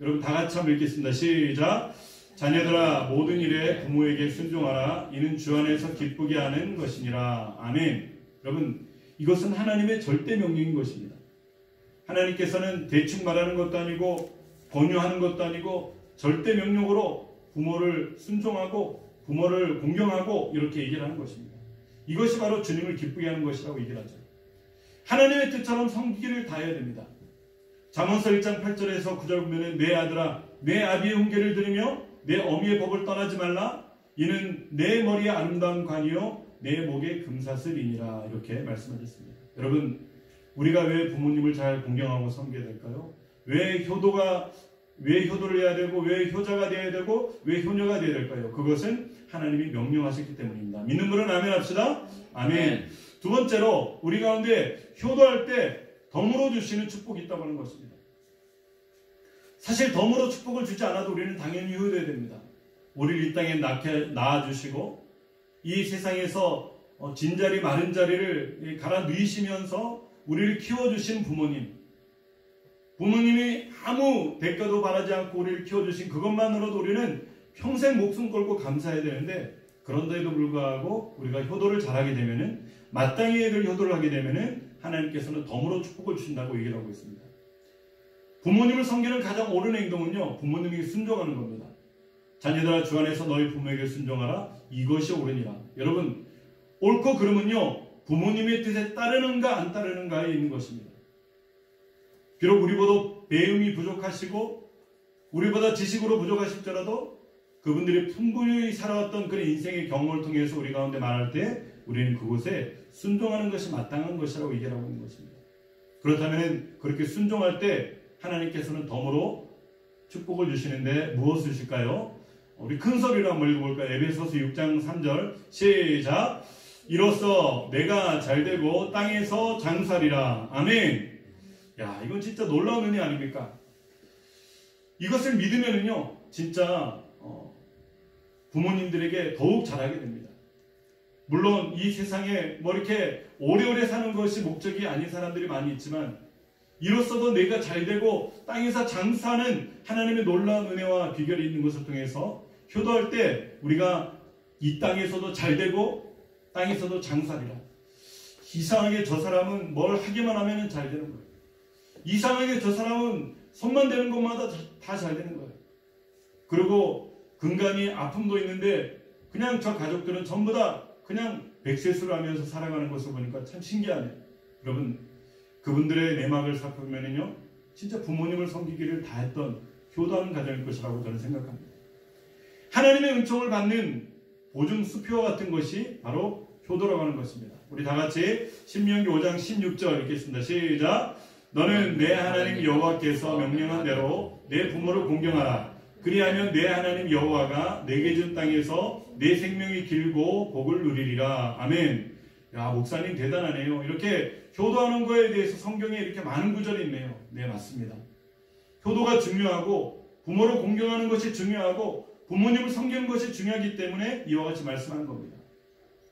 여러분 다 같이 한번 읽겠습니다. 시작. 자녀들아 모든 일에 부모에게 순종하라. 이는 주 안에서 기쁘게 하는 것이니라. 아멘. 여러분 이것은 하나님의 절대 명령인 것입니다. 하나님께서는 대충 말하는 것도 아니고 권유하는 것도 아니고 절대 명령으로 부모를 순종하고 부모를 공경하고 이렇게 얘기를 하는 것입니다. 이것이 바로 주님을 기쁘게 하는 것이라고 얘기를 하죠. 하나님의 뜻처럼 섬기기를 다해야 됩니다. 잠언서 1장 8절에서 9절 보면은 내 아들아 내 아비의 훈계를 들으며 내 어미의 법을 떠나지 말라. 이는 내 머리에 아름다운 관이요 내 목에 금사슬이니라. 이렇게 말씀하셨습니다. 여러분 우리가 왜 부모님을 잘 공경하고 섬겨야 될까요? 왜 효도를 해야 되고 왜 효자가 되어야 되고 왜 효녀가 되어야 될까요? 그것은 하나님이 명령하셨기 때문입니다. 믿는 분은 아멘 합시다. 아멘. 두 번째로 우리 가운데 효도할 때 덤으로 주시는 축복이 있다고 하는 것입니다. 사실 덤으로 축복을 주지 않아도 우리는 당연히 효도해야 됩니다. 우리를 이 땅에 낳아주시고 이 세상에서 진자리 마른 자리를 갈아 누이시면서 우리를 키워주신 부모님이 아무 대가도 바라지 않고 우리를 키워주신 그것만으로도 우리는 평생 목숨 걸고 감사해야 되는데 그런데도 불구하고 우리가 효도를 잘하게 되면은 마땅히 애들 효도를 하게 되면은 하나님께서는 덤으로 축복을 주신다고 얘기를 하고 있습니다. 부모님을 섬기는 가장 옳은 행동은요 부모님에게 순종하는 겁니다. 자녀들아 주 안에서 너희 부모에게 순종하라. 이것이 옳으니라. 여러분 옳고 그름은요 부모님의 뜻에 따르는가 안 따르는가에 있는 것입니다. 비록 우리보다 배움이 부족하시고 우리보다 지식으로 부족하실지라도 그분들이 풍부히 살아왔던 그런 인생의 경험을 통해서 우리 가운데 말할 때 우리는 그곳에 순종하는 것이 마땅한 것이라고 얘기를 하고 있는 것입니다. 그렇다면 그렇게 순종할 때 하나님께서는 덤으로 축복을 주시는데 무엇을 주실까요? 우리 큰 소리로 한번 읽어볼까요? 에베소서 6장 3절 시작. 이로써 내가 잘되고 땅에서 장사리라. 아멘. 야, 이건 진짜 놀라운 은혜 아닙니까? 이것을 믿으면은요 진짜 부모님들에게 더욱 잘하게 됩니다. 물론 이 세상에 뭐 이렇게 오래오래 사는 것이 목적이 아닌 사람들이 많이 있지만 이로써도 내가 잘되고 땅에서 장사하는 하나님의 놀라운 은혜와 비결이 있는 것을 통해서 효도할 때 우리가 이 땅에서도 잘되고 땅에서도 장사리라. 이상하게 저 사람은 뭘 하기만 하면 잘 되는 거예요. 이상하게 저 사람은 손만 대는 것마다 다 잘 되는 거예요. 그리고 근간이 아픔도 있는데 그냥 저 가족들은 전부 다 그냥 백세수를 하면서 살아가는 것을 보니까 참 신기하네요. 여러분 그분들의 내막을 살펴보면요 진짜 부모님을 섬기기를 다했던 효도하는 가정일 것이라고 저는 생각합니다. 하나님의 은총을 받는 보증 수표와 같은 것이 바로 효도라고 하는 것입니다. 우리 다 같이 신명기 5장 16절 읽겠습니다. 시작. 너는 내 하나님 여호와께서 명령한 대로 내 부모를 공경하라. 그리하면 내 하나님 여호와가 내게 준 땅에서 내 생명이 길고 복을 누리리라. 아멘. 야, 목사님 대단하네요. 이렇게 효도하는 거에 대해서 성경에 이렇게 많은 구절이 있네요. 네, 맞습니다. 효도가 중요하고 부모를 공경하는 것이 중요하고 부모님을 섬기는 것이 중요하기 때문에 이와 같이 말씀하는 겁니다.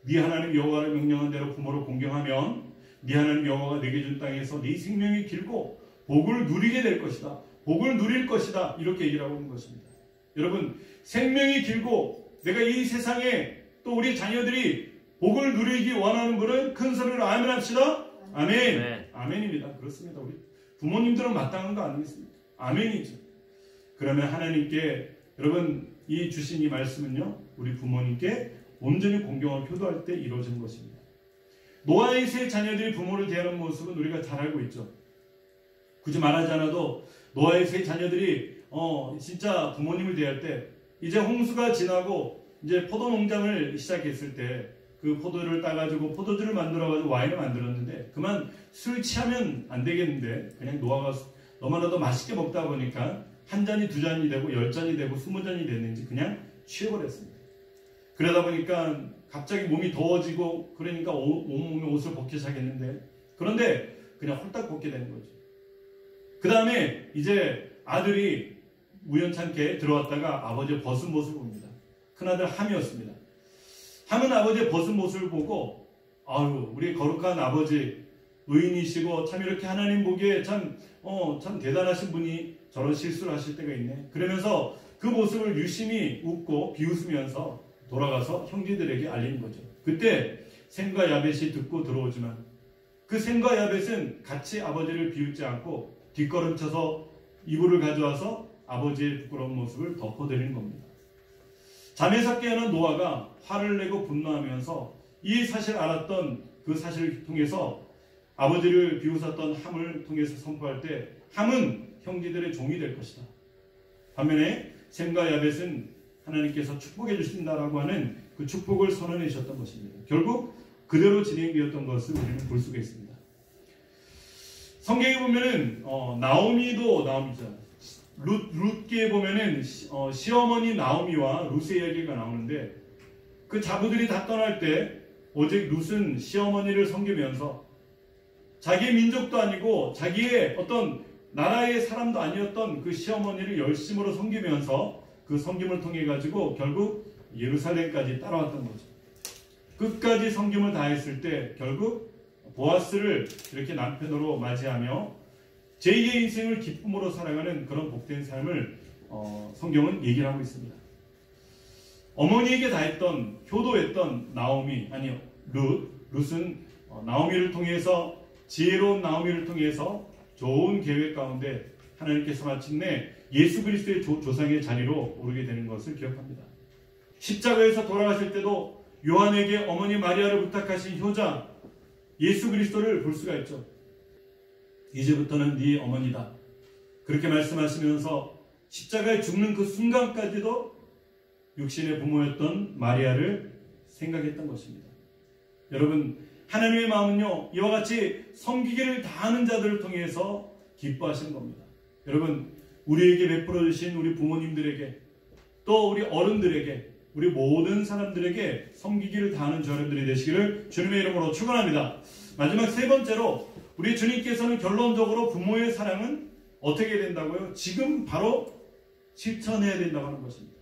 네 하나님 여호와를 명령한 대로 부모를 공경하면 네 하나님 여호와가 내게 준 땅에서 네 생명이 길고 복을 누리게 될 것이다. 복을 누릴 것이다. 이렇게 얘기를 하고 있는 것입니다. 여러분 생명이 길고 내가 이 세상에 또 우리 자녀들이 복을 누리기 원하는 분은 큰 소리로 아멘 합시다. 아멘. 네. 아멘입니다. 그렇습니다. 우리 부모님들은 마땅한 거 아니겠습니까? 아멘이죠. 그러면 하나님께 여러분, 이 주신 이 말씀은요, 우리 부모님께 온전히 공경을 효도할 때 이루어지는 것입니다. 노아의 세 자녀들이 부모를 대하는 모습은 우리가 잘 알고 있죠. 굳이 말하지 않아도 노아의 세 자녀들이 진짜 부모님을 대할 때, 이제 홍수가 지나고 이제 포도 농장을 시작했을 때 그 포도를 따가지고 포도주를 만들어가지고 와인을 만들었는데, 그만 술 취하면 안 되겠는데 그냥 노아가 너무나도 맛있게 먹다 보니까 한 잔이 두 잔이 되고 10잔이 되고 20잔이 됐는지 그냥 취해버렸습니다. 그러다 보니까 갑자기 몸이 더워지고, 그러니까 온몸에 옷을 벗기 시작했는데, 그런데 그냥 홀딱 벗게 되는 거죠. 그 다음에 이제 아들이 우연찮게 들어왔다가 아버지의 벗은 모습을 봅니다. 큰아들 함이었습니다. 함은 아버지의 벗은 모습을 보고, 아유, 우리 거룩한 아버지, 의인이시고 참 이렇게 하나님 보기에 참 대단하신 분이 저런 실수를 하실 때가 있네. 그러면서 그 모습을 유심히 웃고 비웃으면서 돌아가서 형제들에게 알리는 거죠. 그때 셈과 야벳이 듣고 들어오지만, 그 셈과 야벳은 같이 아버지를 비웃지 않고 뒷걸음쳐서 이불을 가져와서 아버지의 부끄러운 모습을 덮어드리는 겁니다. 잠에서 깨어난 노아가 화를 내고 분노하면서 이 사실을 알았던 그 사실을 통해서 아버지를 비웃었던 함을 통해서 선포할 때, 함은 형제들의 종이 될 것이다. 반면에 셈과 야벳은 하나님께서 축복해 주신다라고 하는 그 축복을 선언해 주셨던 것입니다. 결국 그대로 진행되었던 것을 우리는 볼 수가 있습니다. 성경에 보면은 나오미도 나오미죠. 룻기에 보면은 시어머니 나오미와 룻의 이야기가 나오는데, 그 자부들이 다 떠날 때 오직 룻은 시어머니를 섬기면서 자기의 민족도 아니고 자기의 어떤 나라의 사람도 아니었던 그 시어머니를 열심으로 섬기면서 그 섬김을 통해 가지고 결국 예루살렘까지 따라왔던 거죠. 끝까지 섬김을 다했을 때 결국 보아스를 이렇게 남편으로 맞이하며 제2의 인생을 기쁨으로 살아가는 그런 복된 삶을 성경은 얘기를 하고 있습니다. 어머니에게 다했던, 효도했던 나오미, 아니요, 룻은 나오미를 통해서, 지혜로운 나오미를 통해서 좋은 계획 가운데 하나님께서 마침내 예수 그리스도의 조상의 자리로 오르게 되는 것을 기억합니다. 십자가에서 돌아가실 때도 요한에게 어머니 마리아를 부탁하신 효자 예수 그리스도를 볼 수가 있죠. 이제부터는 네 어머니다, 그렇게 말씀하시면서 십자가에 죽는 그 순간까지도 육신의 부모였던 마리아를 생각했던 것입니다. 여러분, 하나님의 마음은요, 이와 같이 섬기기를 다하는 자들을 통해서 기뻐하시는 겁니다. 여러분, 우리에게 베풀어 주신 우리 부모님들에게, 또 우리 어른들에게, 우리 모든 사람들에게 섬기기를 다하는 여러분들이 되시기를 주님의 이름으로 축원합니다. 마지막 세 번째로, 우리 주님께서는 결론적으로 부모의 사랑은 어떻게 된다고요? 지금 바로 실천해야 된다고 하는 것입니다.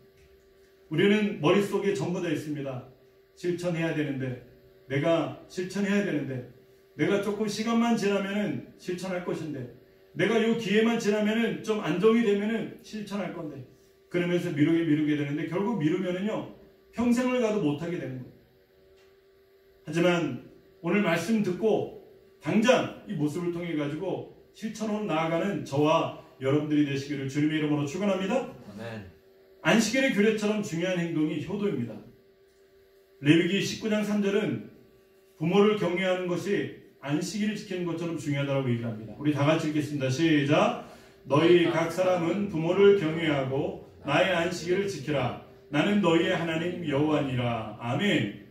우리는 머릿속에 정거되어 있습니다. 실천해야 되는데, 내가 실천해야 되는데, 내가 조금 시간만 지나면은 실천할 것인데, 내가 요 기회만 지나면은 좀 안정이 되면은 실천할 건데, 그러면서 미루게 되는데, 결국 미루면은요, 평생을 가도 못하게 되는 거예요. 하지만 오늘 말씀 듣고 당장 이 모습을 통해 가지고 실천으로 나아가는 저와 여러분들이 되시기를 주님의 이름으로 축원합니다.
아멘.
안식일의 규례처럼 중요한 행동이 효도입니다. 레위기 19장 3절은 부모를 경외하는 것이 안식일을 지키는 것처럼 중요하다고 얘기를 합니다. 우리 다 같이 읽겠습니다. 시작. 너희 각 사람은 부모를 경외하고 나의 안식일을 지키라. 나는 너희의 하나님 여호와니라. 아멘.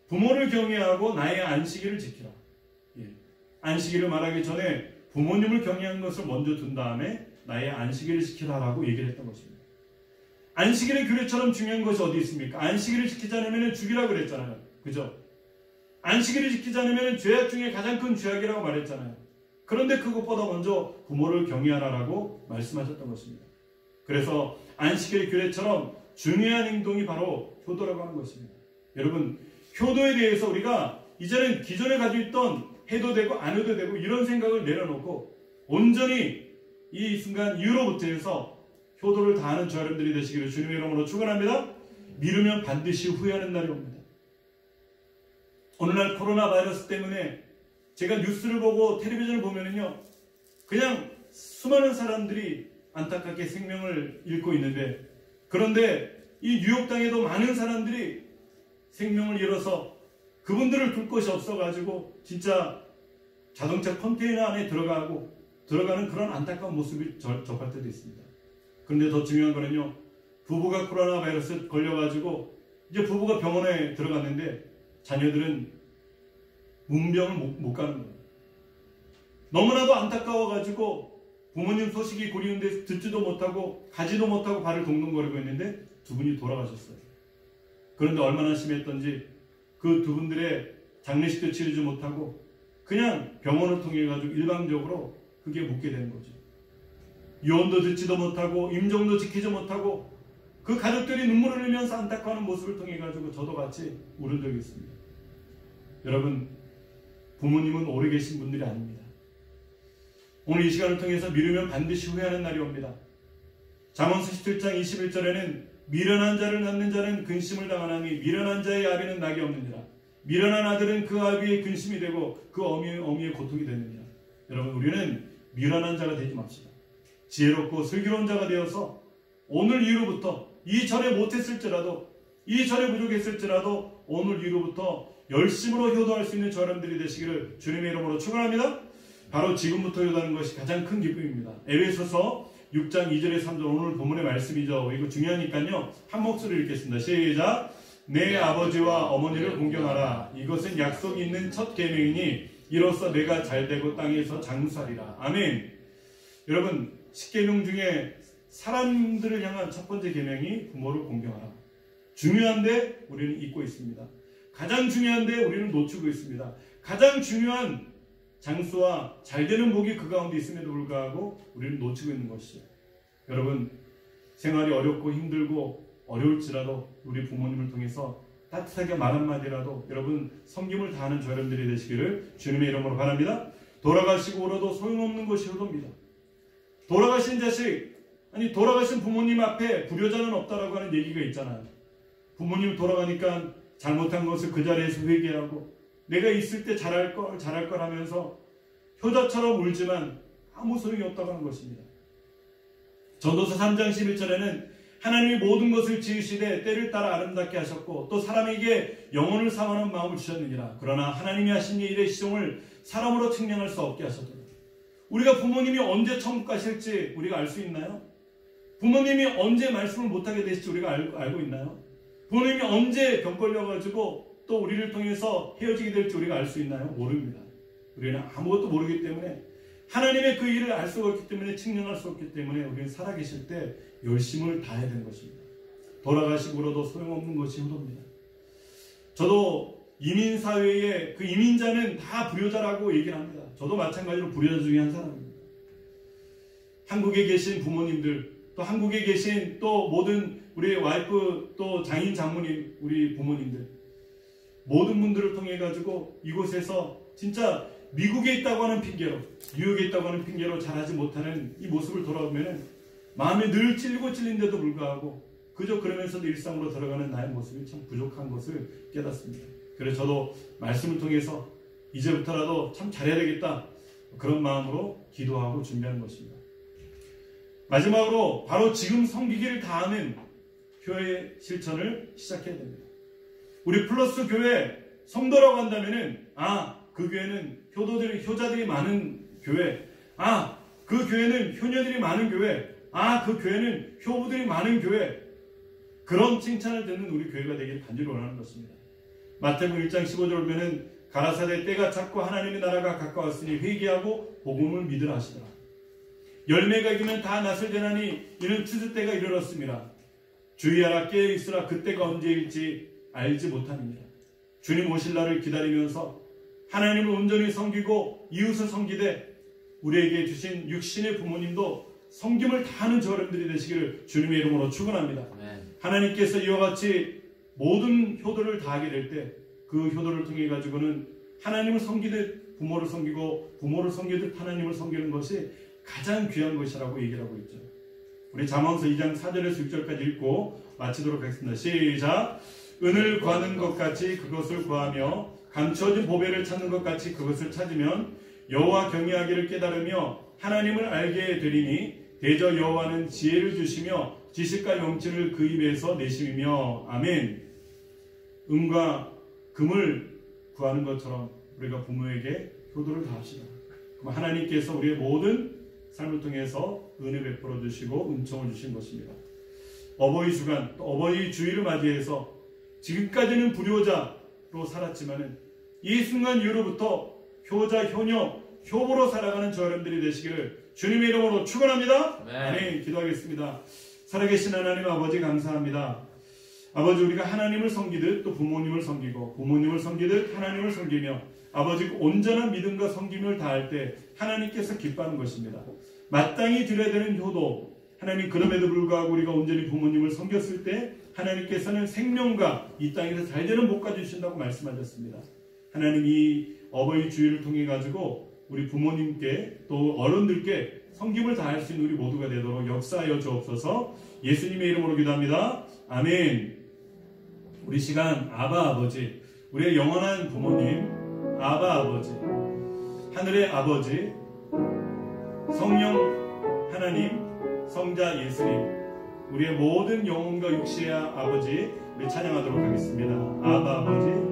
부모를 경외하고 나의 안식일을 지키라. 안식일을 말하기 전에 부모님을 경외하는 것을 먼저 둔 다음에 나의 안식일을 지키라라고 얘기를 했던 것입니다. 안식일의 규례처럼 중요한 것이 어디 있습니까? 안식일을 지키지 않으면 죽이라고 그랬잖아요. 그죠? 안식일을 지키지 않으면 죄악 중에 가장 큰 죄악이라고 말했잖아요. 그런데 그것보다 먼저 부모를 경외하라라고 말씀하셨던 것입니다. 그래서 안식일의 규례처럼 중요한 행동이 바로 효도라고 하는 것입니다. 여러분, 효도에 대해서 우리가 이제는 기존에 가지고 있던 해도 되고 안 해도 되고 이런 생각을 내려놓고 온전히 이 순간 이후로부터 해서 효도를 다하는 저 여러분들이 되시기를 주님의 이름으로 축원합니다. 미루면 반드시 후회하는 날이 옵니다. 오늘날 코로나 바이러스 때문에 제가 뉴스를 보고 텔레비전을 보면은요, 그냥 수많은 사람들이 안타깝게 생명을 잃고 있는데 그런데 이 뉴욕 땅에도 많은 사람들이 생명을 잃어서 그분들을 둘 곳이 없어가지고 진짜 자동차 컨테이너 안에 들어가는 그런 안타까운 모습을 접할 때도 있습니다. 그런데 더 중요한 거는요, 부부가 코로나 바이러스 걸려가지고 이제 부부가 병원에 들어갔는데 자녀들은 문병을 못 가는 거예요. 너무나도 안타까워가지고 부모님 소식이 고리운데 듣지도 못하고 가지도 못하고 발을 동동거리고 있는데 두 분이 돌아가셨어요. 그런데 얼마나 심했던지 그 두 분들의 장례식도 치르지 못하고 그냥 병원을 통해 가지고 일방적으로 그게 묻게 되는 거죠. 유언도 듣지도 못하고 임종도 지키지 못하고 그 가족들이 눈물을 흘리면서 안타까워하는 모습을 통해 가지고 저도 같이 울은 적이 있습니다. 여러분, 부모님은 오래 계신 분들이 아닙니다. 오늘 이 시간을 통해서 미루면 반드시 후회하는 날이 옵니다. 잠언서 17장 21절에는 미련한 자를 낳는 자는 근심을 당하나니 미련한 자의 아비는 낙이 없느니라. 미련한 아들은 그 아비의 근심이 되고 그 어미의 고통이 되느니라. 여러분, 우리는 미련한 자가 되지 맙시다. 지혜롭고 슬기로운 자가 되어서 오늘 이후로부터 이전에 못했을지라도 이전에 부족했을지라도 오늘 이후로부터 열심으로 효도할 수 있는 저 여러분들이 되시기를 주님의 이름으로 축원합니다. 바로 지금부터 효도하는 것이 가장 큰 기쁨입니다. 에베소서 6장 2절에 3절 오늘 본문의 말씀이죠. 이거 중요하니까요. 한 목소리 읽겠습니다. 시작. 내 아버지와 어머니를 공경하라. 이것은 약속이 있는 첫 계명이니 이로써 내가 잘되고 땅에서 장수하리라. 아멘. 여러분, 10계명 중에 사람들을 향한 첫 번째 계명이 부모를 공경하라. 중요한데 우리는 잊고 있습니다. 가장 중요한데 우리는 놓치고 있습니다. 가장 중요한 장수와 잘되는 복이 그 가운데 있음에도 불구하고 우리는 놓치고 있는 것이죠. 여러분, 생활이 어렵고 힘들고 어려울지라도 우리 부모님을 통해서 따뜻하게 말 한마디라도 여러분 섬김을 다하는 저 여러분들이 되시기를 주님의 이름으로 바랍니다. 돌아가시고 울어도 소용없는 것이 효도입니다. 돌아가신 자식, 아니 돌아가신 부모님 앞에 불효자는 없다라고 하는 얘기가 있잖아요. 부모님 돌아가니까 잘못한 것을 그 자리에서 회개하고 내가 있을 때 잘할 걸 하면서 효자처럼 울지만 아무 소용이 없다고 하는 것입니다. 전도서 3장 11절에는 하나님이 모든 것을 지으시되 때를 따라 아름답게 하셨고 또 사람에게 영혼을 사모하는 마음을 주셨느니라. 그러나 하나님이 하신 일의 시종을 사람으로 측량할 수 없게 하셨도다. 우리가 부모님이 언제 천국 가실지 우리가 알 수 있나요? 부모님이 언제 말씀을 못하게 되실지 우리가 알고 있나요? 부모님이 언제 병 걸려가지고 또 우리를 통해서 헤어지게 될지 우리가 알 수 있나요? 모릅니다. 우리는 아무것도 모르기 때문에 하나님의 그 일을 알 수가 없기 때문에 측량할 수 없기 때문에 우리는 살아계실 때 열심을 다해야 되는 것입니다. 돌아가시고 울어도 소용없는 것이 효도입니다. 저도 이민사회에 그 이민자는 다 불효자라고 얘기를 합니다. 저도 마찬가지로 불효자 중에 한 사람입니다. 한국에 계신 부모님들, 또 한국에 계신 또 모든 우리 와이프 또 장인 장모님, 우리 부모님들 모든 분들을 통해 가지고 이곳에서 진짜 미국에 있다고 하는 핑계로, 뉴욕에 있다고 하는 핑계로 잘하지 못하는 이 모습을 돌아보면 마음이 늘 찔린데도 불구하고 그저 그러면서도 일상으로 들어가는 나의 모습이 참 부족한 것을 깨닫습니다. 그래서 저도 말씀을 통해서 이제부터라도 참 잘해야 되겠다, 그런 마음으로 기도하고 준비하는 것입니다. 마지막으로 바로 지금 섬기기를 다하는 교회 실천을 시작해야 됩니다. 우리 플러스 교회 성도라고 한다면은 그 교회는 효자들이 많은 교회, 그 교회는 효녀들이 많은 교회, 그 교회는 효부들이 많은 교회, 그런 칭찬을 듣는 우리 교회가 되기를 간절히 원하는 것입니다. 마태복음 1장 15절 보면은 가라사대 때가 찼고 하나님의 나라가 가까웠으니 회개하고 복음을 믿으라 하시더라. 열매가 익으면 다 낫을 되나니 이는 추수 때가 이르렀습니다. 주의하라, 깨어있으라, 그때가 언제일지 알지 못함이니라. 주님 오실 날을 기다리면서 하나님을 온전히 섬기고 이웃을 섬기되 우리에게 주신 육신의 부모님도 섬김을 다하는 저 여러분들이 되시기를 주님의 이름으로 축원합니다. 하나님께서 이와 같이 모든 효도를 다하게 될 때 그 효도를 통해 가지고는 하나님을 섬기듯 부모를 섬기고 부모를 섬기듯 하나님을 섬기는 것이 가장 귀한 것이라고 얘기를 하고 있죠. 우리 잠언서 2장 4절에서 6절까지 읽고 마치도록 하겠습니다. 시작. 은을 구하는 것 같이 그것을 구하며 감추어진 보배를 찾는 것 같이 그것을 찾으면 여호와 경외하기를 깨달으며 하나님을 알게 되리니 대저 여호와는 지혜를 주시며 지식과 영치를 그 입에서 내심이며 아멘. 은과 금을 구하는 것처럼 우리가 부모에게 효도를 다합시다. 그럼 하나님께서 우리의 모든 삶을 통해서 은혜 베풀어 주시고 은총을 주신 것입니다. 어버이 주간, 또 어버이 주일을 맞이해서 지금까지는 불효자로 살았지만은 이 순간 이후로부터 효자, 효녀, 효보로 살아가는 저 여러분들이 되시기를 주님의 이름으로 축원합니다. 아멘. 기도하겠습니다. 살아계신 하나님 아버지 감사합니다. 아버지 우리가 하나님을 섬기듯 또 부모님을 섬기고 부모님을 섬기듯 하나님을 섬기며 아버지 온전한 믿음과 섬김을 다할 때 하나님께서 기뻐하는 것입니다. 마땅히 드려야 되는 효도 하나님 그럼에도 불구하고 우리가 온전히 부모님을 섬겼을 때 하나님께서는 생명과 이 땅에서 잘 되는 복까지 주신다고 말씀하셨습니다. 하나님 이 어버이 주일을 통해 가지고 우리 부모님께 또 어른들께 섬김을 다할 수 있는 우리 모두가 되도록 역사하여 주옵소서. 예수님의 이름으로 기도합니다. 아멘. 우리 시간 아바 아버지, 우리의 영원한 부모님 아바 아버지, 하늘의 아버지, 성령 하나님, 성자 예수님, 우리의 모든 영혼과 육신의 아버지 우리 찬양하도록 하겠습니다. 아바 아버지,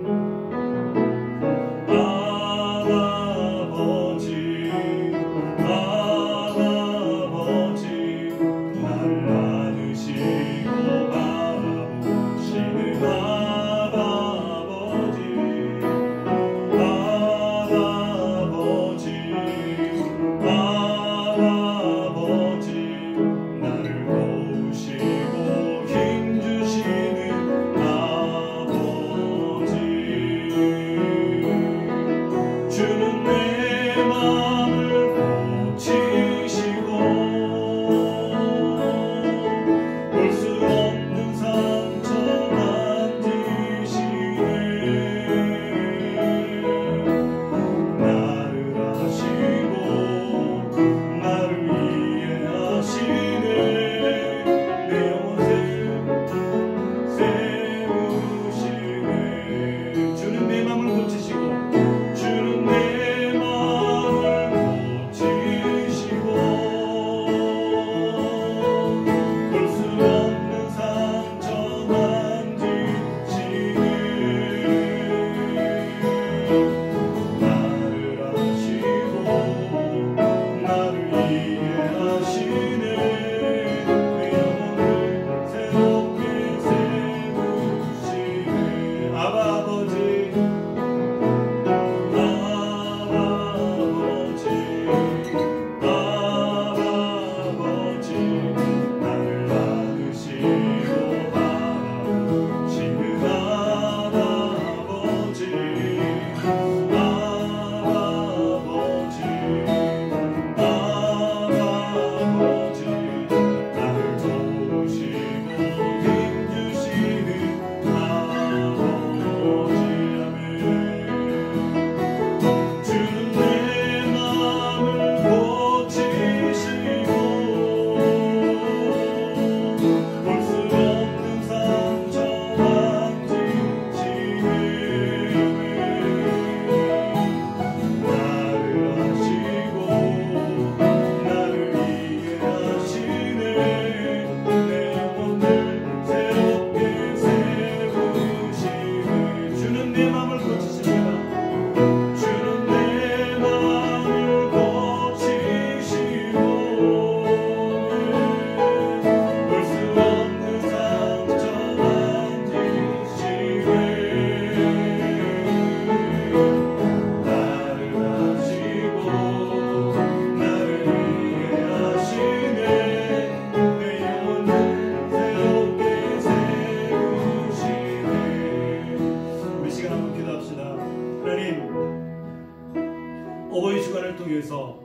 어버이 주간을 통해서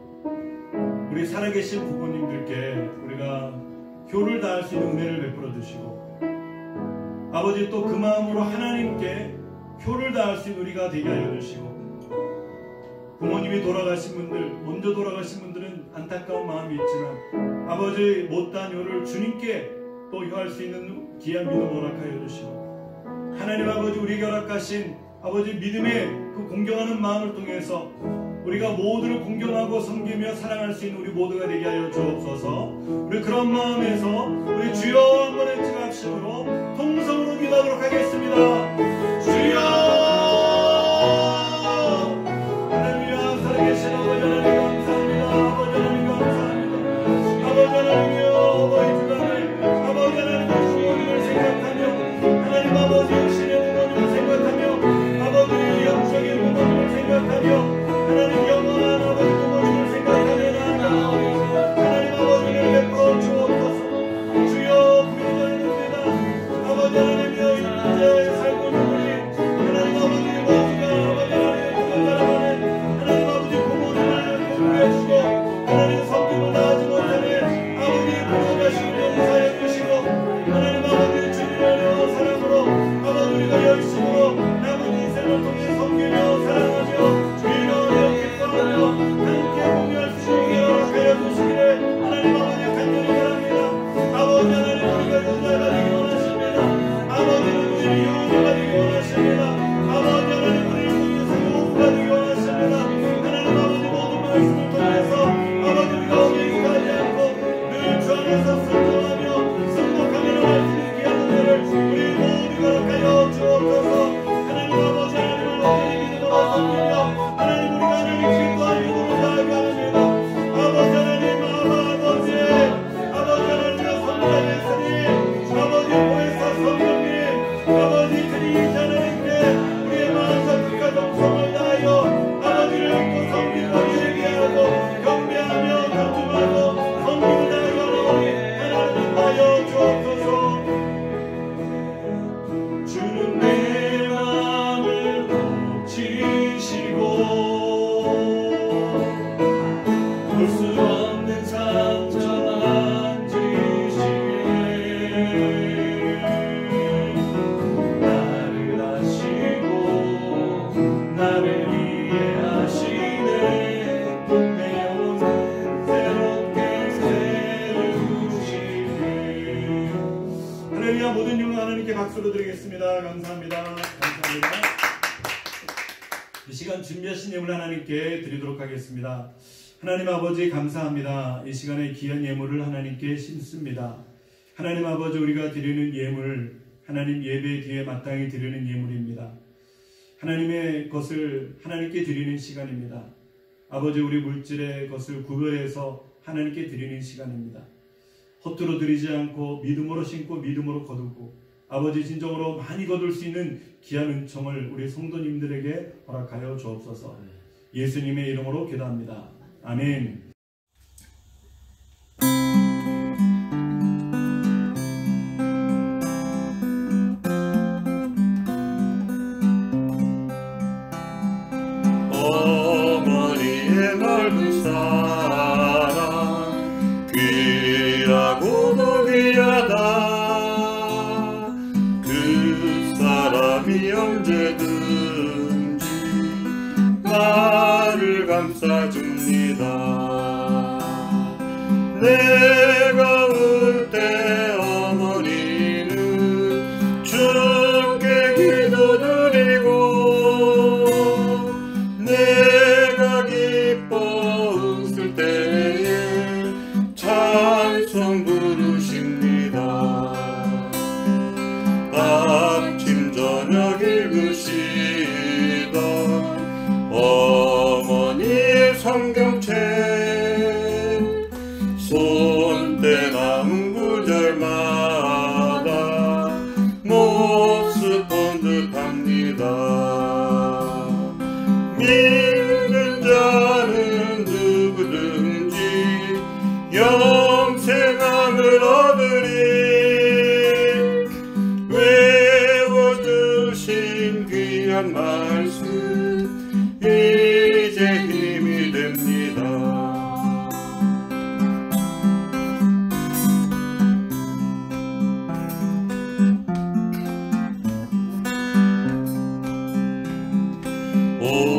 우리 살아계신 부모님들께 우리가 효를 다할 수 있는 은혜를 베풀어 주시고 아버지 또 그 마음으로 하나님께 효를 다할 수 있는 우리가 되게 하여 주시고 부모님이 돌아가신 분들, 먼저 돌아가신 분들은 안타까운 마음이 있지만 아버지 못다한 효를 주님께 또 효할 수 있는 귀한 믿음 허락하여 주시고 하나님 아버지 우리에게 허락하신 아버지 믿음의 그 공경하는 마음을 통해서 우리가 모두를 공경하고 섬기며 사랑할 수 있는 우리 모두가 되게 하여 주옵소서. 우리 그런 마음에서 우리 주여 한번 외치고 합심으로 통성으로 기도하도록 하겠습니다. 주여. 하나님이여 살아계신 아버지 하나님 감사합니다. 아버지 하나님 감사합니다. 아버지 하나님이여 아버지 주간에 아버지 하나님 부모님을 생각하며 하나님 아버지 신의 부모님을 생각하며 아버지 영적인 부모님을 생각하며 하나님 영원한 아버지 부모님을 생각하며 나아가 하나님 아버지를 베풀어 주옵소서. 주여 부르짖습니다. 아버지 하나님이여 이제 살고 있는 우리 하나님 아버지 모두가 아버지 하나님 하나님 아버지 부모님을 공부해 주시고 하나님 성품을 다하지 못하는 아버지 부모자식을 용서해 주시고 하나님 아버지 주님의 사랑으로 아버지 우리가 열심으로 남은 인생을 통해 섬기며 사랑하며 주님을 기뻐하며 함께 공유할 수 있게 허락하여 주시기를 하나님 아버지 간절히 바랍니다. 아버지 하나님 우리가 은혜가 되기 원하십니다. 아버지는 우리를 유혹가 되기 원하십니다. 아버지 하나님 우리를 유혹가 되기 원하십니다. 하나님 아버지 모든 말씀을 통해서 아버지 우리가 어기까지 않고 늘 주 안에서 순종하며 승복하며 나갈 수 있게 하는 은혜를 우리 모두가 허락하여 주옵소서. 하나님 아버지 하나님을 온전히 믿음으로 섬기며 하나님 우리가 하나님 기도와 믿음으로 나아가게 합니다. 아버지 하나님 아버지 하나님의 선지자 예수님 아버지 보혜사 성령님 아버지 그리스도 하나님께 우리의 마음과 뜻과 정성을 다하여 아버지를 믿고 섬기고 예배하고 경배하며 간증하고 섬기고 나아가는 하나님 하여 주옵소서. 주는 내 마음을 고치시고 볼 수 없는 상처 만지시네. 나를 아시고 나를 이해하시네. 내 영혼을 새롭게 세우시네. 할렐루야. 모든 영광 하나님께 박수로 드리겠습니다. 감사합니다. 감사합니다. 이 시간 준비하신 예물 하나님께 드리도록 하겠습니다. 하나님 아버지 감사합니다. 이 시간에 귀한 예물을 하나님께 심습니다. 하나님 아버지 우리가 드리는 예물 하나님 예배 뒤에 마땅히 드리는 예물입니다. 하나님의 것을 하나님께 드리는 시간입니다. 아버지 우리 물질의 것을 구별해서 하나님께 드리는 시간입니다. 허투루 드리지 않고 믿음으로 심고 믿음으로 거두고 아버지 진정으로 많이 거둘 수 있는 귀한 은총을 우리 성도님들에게 허락하여 주옵소서. 예수님의 이름으로 기도합니다. 아멘.
어머니의 넓은 사랑 귀하고도 귀하다. 그 사람이 언제든지 나를 감싸줍니다. 내가 울 때 어머니는 주께 기도드리고 내가 기뻐 웃을 때에 찬송 부르십니다. 아침 저녁 읽으시던 어머니의 성경책 손때 남은 구절마다 모습 본 듯합니다. 믿는 자는 누구든지 영생함을 얻으리. 외워두신 귀한 말씀 이제 힘이 됩니다.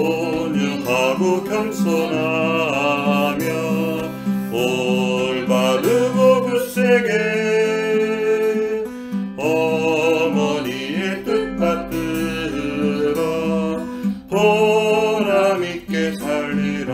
온유하고 겸손하며 올바르고 굳세게 어머니의 뜻 받들어 보람있게 살리라.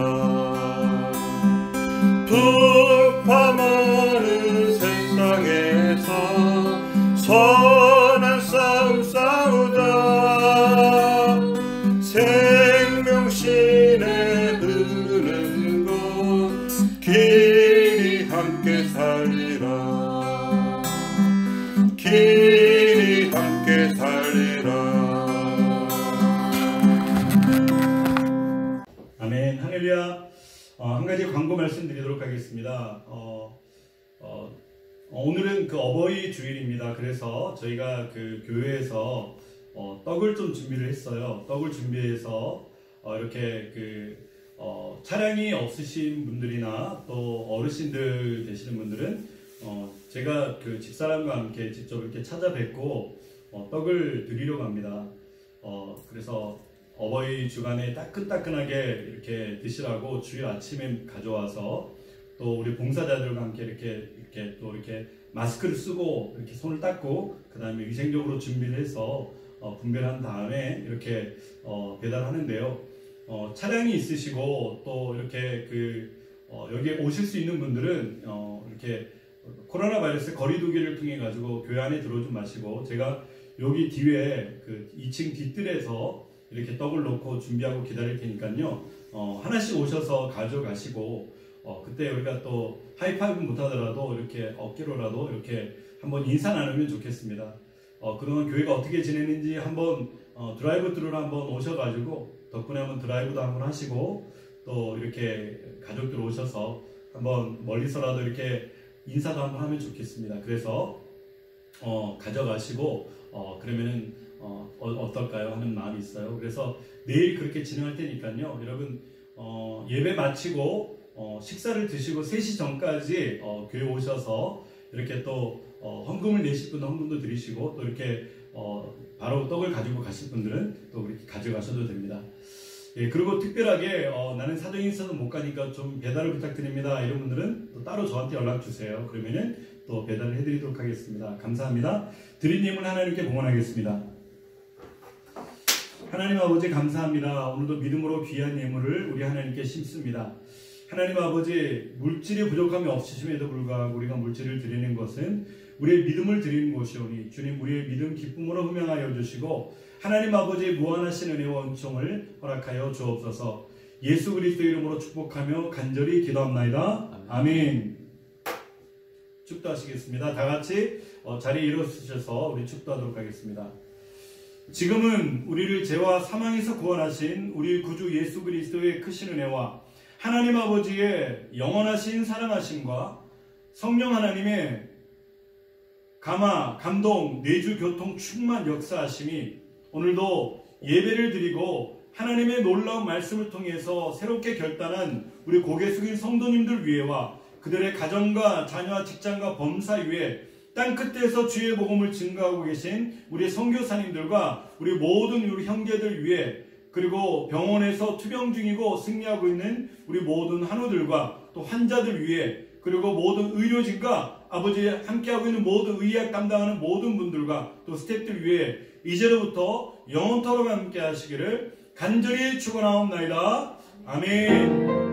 육신에 흐르는 것 길이 함께 살리라 길이 함께 살리라.
아멘. 할렐루야. 한 가지 광고 말씀드리도록 하겠습니다. 오늘은 그 어버이 주일입니다. 그래서 저희가 그 교회에서 떡을 좀 준비를 했어요. 떡을 준비해서 이렇게 차량이 없으신 분들이나 또 어르신들 되시는 분들은 제가 그 집사람과 함께 직접 이렇게 찾아뵙고 떡을 드리려고 합니다. 그래서 어버이 주간에 따끈따끈하게 이렇게 드시라고 주일 아침에 가져와서 또 우리 봉사자들과 함께 이렇게 마스크를 쓰고 이렇게 손을 닦고 그 다음에 위생적으로 준비를 해서 분별한 다음에 이렇게 배달하는데요. 차량이 있으시고 또 이렇게 여기에 오실 수 있는 분들은 이렇게 코로나 바이러스 거리두기를 통해 가지고 교회 안에 들어오지 마시고 제가 여기 뒤에 그 2층 뒷뜰에서 이렇게 떡을 놓고 준비하고 기다릴 테니까요. 하나씩 오셔서 가져가시고 그때 우리가 또 하이파이브 못하더라도 이렇게 어깨로라도 이렇게 한번 인사 나누면 좋겠습니다. 그동안 교회가 어떻게 지냈는지 한번 드라이브-트루로 한번 오셔가지고 덕분에 한번 드라이브도 한번 하시고 또 이렇게 가족들 오셔서 한번 멀리서라도 이렇게 인사도 한번 하면 좋겠습니다. 그래서 가져가시고 그러면은 어떨까요 하는 마음이 있어요. 그래서 내일 그렇게 진행할 테니까요. 여러분 예배 마치고 식사를 드시고 3시 전까지 교회 오셔서 이렇게 또 헌금을 내실 분은 헌금도 드리시고 또 이렇게 바로 떡을 가지고 가실 분들은 또 그렇게 가져가셔도 됩니다. 예, 그리고 특별하게 나는 사정이 있어서 못 가니까 좀 배달을 부탁드립니다. 이런 분들은 또 따로 저한테 연락 주세요. 그러면은 또 배달을 해드리도록 하겠습니다. 감사합니다. 드린 예물 하나님께 봉헌하겠습니다. 하나님 아버지 감사합니다. 오늘도 믿음으로 귀한 예물을 우리 하나님께 심습니다. 하나님 아버지 물질이 부족함이 없으심에도 불구하고 우리가 물질을 드리는 것은 우리의 믿음을 드리는 것이오니 주님 우리의 믿음 기쁨으로 흠양하여 주시고 하나님 아버지 무한하신 은혜와 은총을 허락하여 주옵소서. 예수 그리스도 이름으로 축복하며 간절히 기도합나이다. 아멘. 축도하시겠습니다. 다 같이 자리에 일어서셔서 우리 축도하도록 하겠습니다. 지금은 우리를 죄와 사망에서 구원하신 우리 구주 예수 그리스도의 크신 은혜와 하나님 아버지의 영원하신 사랑하심과 성령 하나님의 감화, 감동, 내주, 교통, 충만 역사하심이 오늘도 예배를 드리고 하나님의 놀라운 말씀을 통해서 새롭게 결단한 우리 고개 숙인 성도님들 위에와 그들의 가정과 자녀와 직장과 범사 위에 땅끝에서 주의 복음을 증거하고 계신 우리 선교사님들과 우리 모든 우리 형제들 위에 그리고 병원에서 투병 중이고 승리하고 있는 우리 모든 환우들과 또 환자들 위에 그리고 모든 의료진과 아버지 함께하고 있는 모든 의학 담당하는 모든 분들과 또 스태프들 위에 이제로부터 영원토록 함께 하시기를 간절히 축원하옵나이다. 아멘.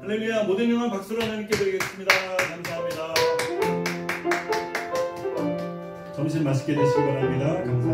할렐루야. 모든 영광 박수로 하나님께 드리겠습니다. 감사합니다. 점심 맛있게 드시기 바랍니다. 감사합니다.